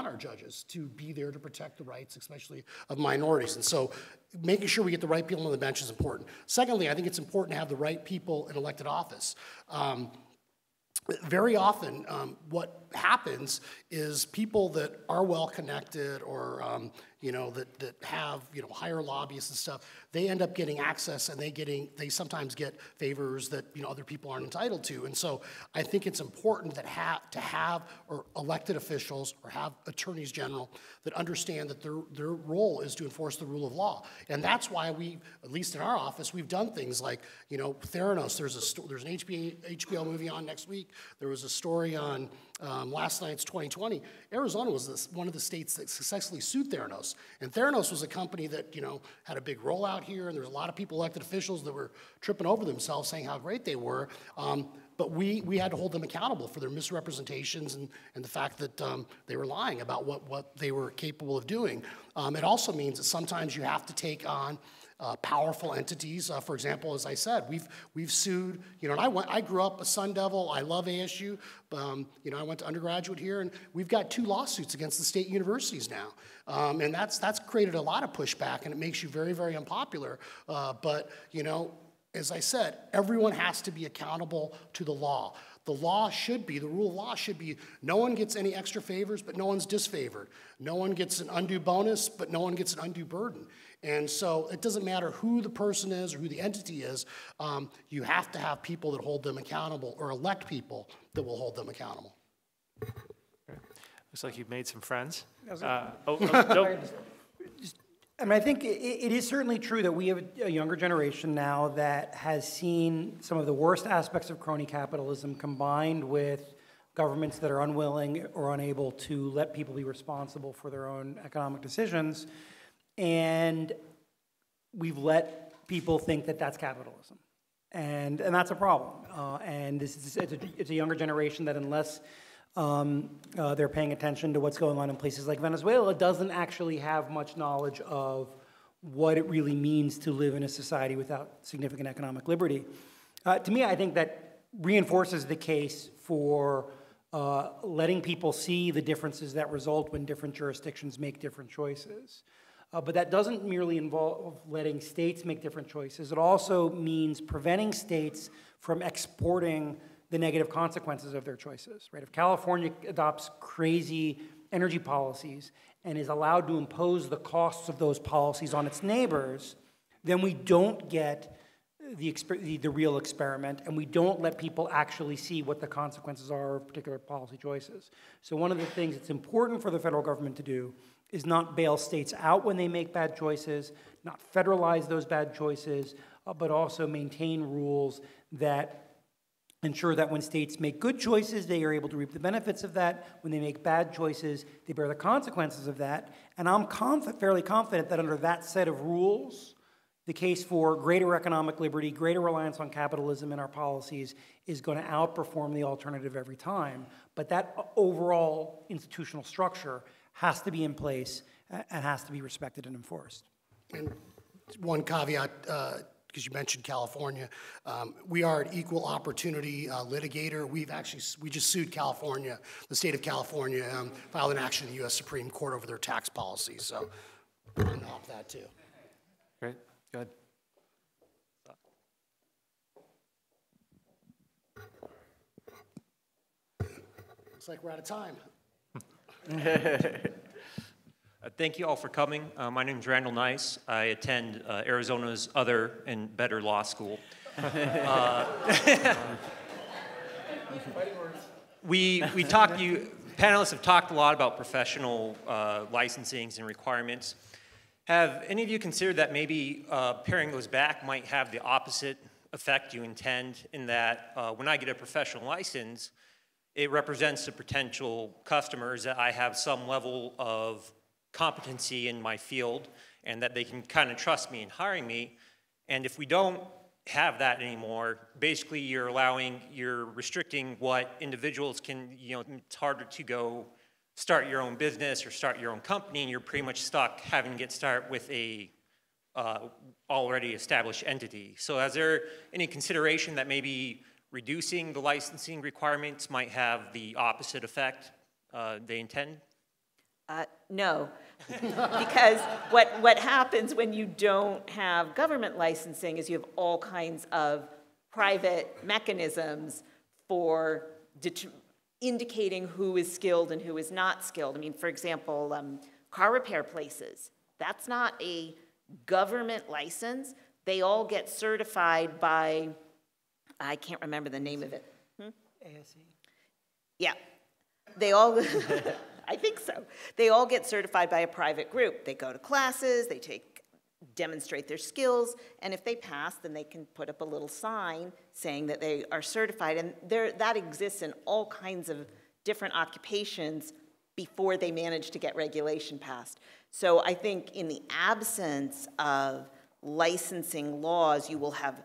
our judges to be there to protect the rights, especially of minorities. And so making sure we get the right people on the bench is important. Secondly, I think it's important to have the right people in elected office. Very often, what happens is people that are well-connected or that have higher lobbyists and stuff, they end up getting access and they sometimes get favors that other people aren't entitled to. And so I think it's important that to have elected officials or have attorneys general that understand that their role is to enforce the rule of law. And that's why we, at least in our office, we've done things like Theranos. There's an HBO movie on next week. There was a story on last night's 2020. Arizona was one of the states that successfully sued Theranos. And Theranos was a company that, had a big rollout here, and there was a lot of people, elected officials, that were tripping over themselves saying how great they were. But we had to hold them accountable for their misrepresentations and the fact that they were lying about what they were capable of doing. It also means that sometimes you have to take on powerful entities. For example, as I said, we've sued, and I grew up a Sun Devil. I love ASU. I went to undergraduate here, and we've got 2 lawsuits against the state universities now. And that's created a lot of pushback, and it makes you very, very unpopular. But as I said, everyone has to be accountable to the law. The rule of law should be, no one gets any extra favors, but no one's disfavored. No one gets an undue bonus, but no one gets an undue burden. And so it doesn't matter who the person is or who the entity is, you have to have people that hold them accountable or elect people that will hold them accountable. Looks like you've made some friends. No. I think it is certainly true that we have a younger generation now that has seen some of the worst aspects of crony capitalism combined with governments that are unwilling or unable to let people be responsible for their own economic decisions. And we've let people think that that's capitalism. And that's a problem. And it's a younger generation that unless they're paying attention to what's going on in places like Venezuela, doesn't actually have much knowledge of what it really means to live in a society without significant economic liberty. To me, I think that reinforces the case for letting people see the differences that result when different jurisdictions make different choices. But that doesn't merely involve letting states make different choices. It also means preventing states from exporting the negative consequences of their choices, right? If California adopts crazy energy policies and is allowed to impose the costs of those policies on its neighbors, then we don't get the real experiment, and we don't let people actually see what the consequences are of particular policy choices. So one of the things that's important for the federal government to do is not bail states out when they make bad choices, not federalize those bad choices, but also maintain rules that ensure that when states make good choices, they are able to reap the benefits of that. When they make bad choices, they bear the consequences of that. And I'm fairly confident that under that set of rules, the case for greater economic liberty, greater reliance on capitalism in our policies is going to outperform the alternative every time. But that overall institutional structure has to be in place and has to be respected and enforced. And one caveat, because you mentioned California, we are an equal opportunity litigator. We just sued California, the state of California, filed an action in the U.S. Supreme Court over their tax policies. So I'm going to help that too. Great, good. Looks like we're out of time. Thank you all for coming. My name is Randall Nice. I attend Arizona's other and better law school. Panelists have talked a lot about professional licensings and requirements. Have any of you considered that maybe paring those back might have the opposite effect you intend, in that when I get a professional license, it represents to potential customers that I have some level of competency in my field and that they can kind of trust me in hiring me. And if we don't have that anymore, basically you're restricting what individuals can, it's harder to go start your own business or start your own company, and you're pretty much stuck having to get started with a already established entity. So is there any consideration that maybe reducing the licensing requirements might have the opposite effect they intend? No, because what happens when you don't have government licensing is you have all kinds of private mechanisms for indicating who is skilled and who is not skilled. I mean, for example, car repair places, that's not a government license. They all get certified by, I can't remember the name of it. ASE? Yeah, they all, I think so. They all get certified by a private group. They go to classes, they demonstrate their skills, and if they pass, then they can put up a little sign saying that they are certified, and that exists in all kinds of different occupations before they manage to get regulation passed. So I think in the absence of licensing laws, you will have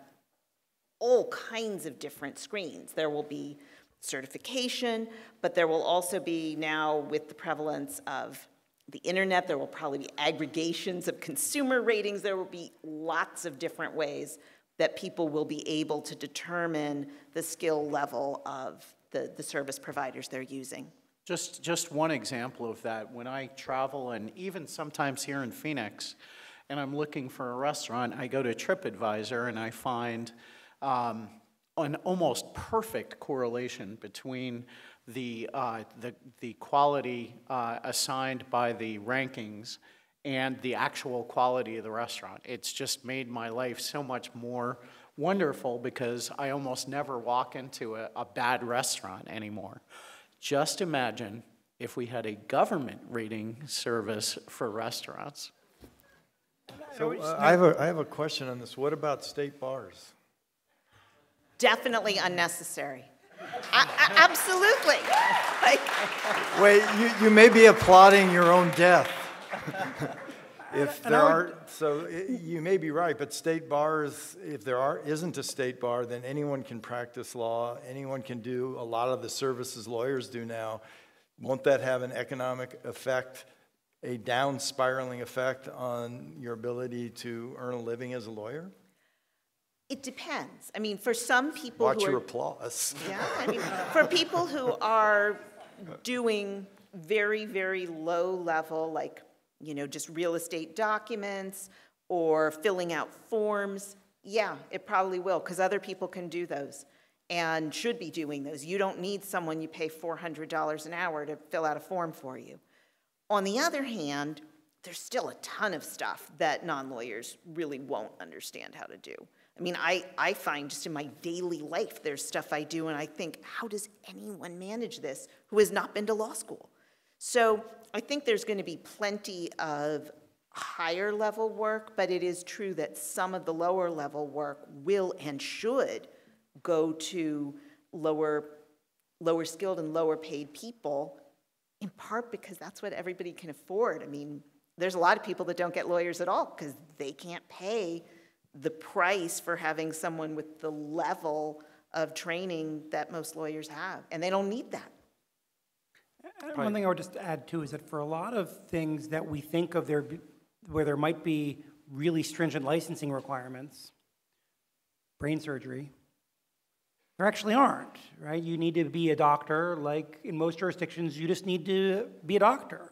all kinds of different screens. There will be certification, but there will also be, now with the prevalence of the internet, there will probably be aggregations of consumer ratings. There will be lots of different ways that people will be able to determine the skill level of the service providers they're using. Just one example of that, when I travel, and even sometimes here in Phoenix, and I'm looking for a restaurant, I go to TripAdvisor and I find an almost perfect correlation between the quality assigned by the rankings and the actual quality of the restaurant. It's just made my life so much more wonderful because I almost never walk into a bad restaurant anymore. Just imagine if we had a government rating service for restaurants. So I have a question on this. What about state bars? Definitely unnecessary. Absolutely. Wait, you may be applauding your own death. If there are, so you may be right, but state bars, if there isn't a state bar, then anyone can practice law, anyone can do a lot of the services lawyers do now. Won't that have an economic effect, a down spiraling effect on your ability to earn a living as a lawyer? It depends. I mean, for some people Watch your applause. Yeah, I mean, for people who are doing very, very low level, like, just real estate documents or filling out forms, yeah, it probably will, because other people can do those and should be doing those. You don't need someone you pay $400 an hour to fill out a form for you. On the other hand, there's still a ton of stuff that non-lawyers really won't understand how to do. I mean, I find just in my daily life, there's stuff I do, and I think, how does anyone manage this who has not been to law school? So I think there's going to be plenty of higher level work, but it is true that some of the lower level work will and should go to lower skilled and lower paid people, in part because that's what everybody can afford. I mean, there's a lot of people that don't get lawyers at all because they can't pay the price for having someone with the level of training that most lawyers have, and they don't need that. One thing I would just add too is that for a lot of things that we think of where there might be really stringent licensing requirements, brain surgery, there actually aren't, right? You need to be a doctor. Like in most jurisdictions, you just need to be a doctor.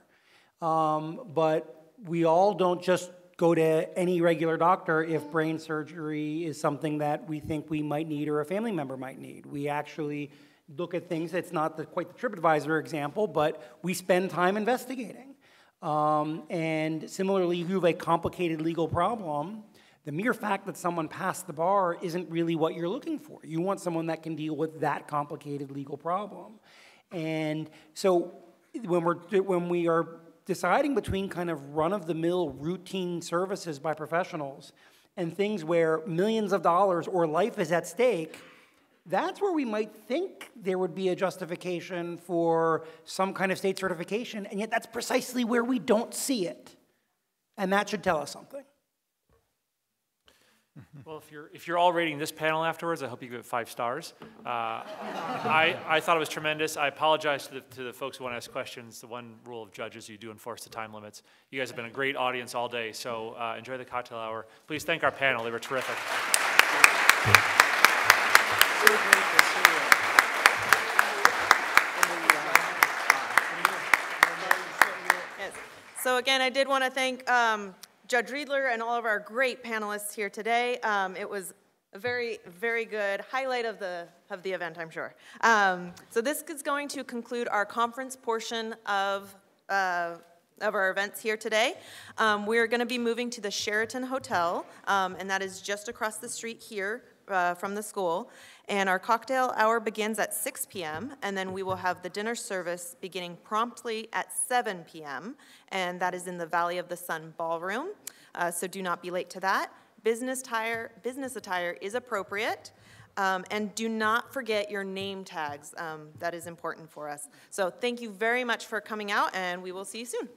But we all don't just go to any regular doctor if brain surgery is something that we think we might need or a family member might need. We actually look at things. It's not quite the TripAdvisor example, but we spend time investigating. And similarly, if you have a complicated legal problem, the mere fact that someone passed the bar isn't really what you're looking for. You want someone that can deal with that complicated legal problem. And so when we are deciding between kind of run-of-the-mill routine services by professionals and things where millions of dollars or life is at stake, that's where we might think there would be a justification for some kind of state certification, and yet that's precisely where we don't see it. And that should tell us something. Well, if you're all rating this panel afterwards, I hope you give it 5 stars. I thought it was tremendous. I apologize to the folks who want to ask questions. The one rule of judges, you do enforce the time limits. You guys have been a great audience all day, so enjoy the cocktail hour. Please thank our panel. They were terrific. Yes. So again, I did want to thank Judge Riedler and all of our great panelists here today. It was a very, very good highlight of the event, I'm sure. So this is going to conclude our conference portion of our events here today. We're going to be moving to the Sheraton Hotel, and that is just across the street here from the school. And our cocktail hour begins at 6 p.m., and then we will have the dinner service beginning promptly at 7 p.m., and that is in the Valley of the Sun Ballroom, so do not be late to that. Business attire is appropriate, and do not forget your name tags. That is important for us. So thank you very much for coming out, and we will see you soon.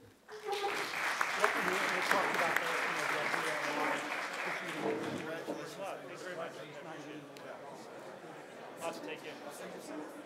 Lots to take in.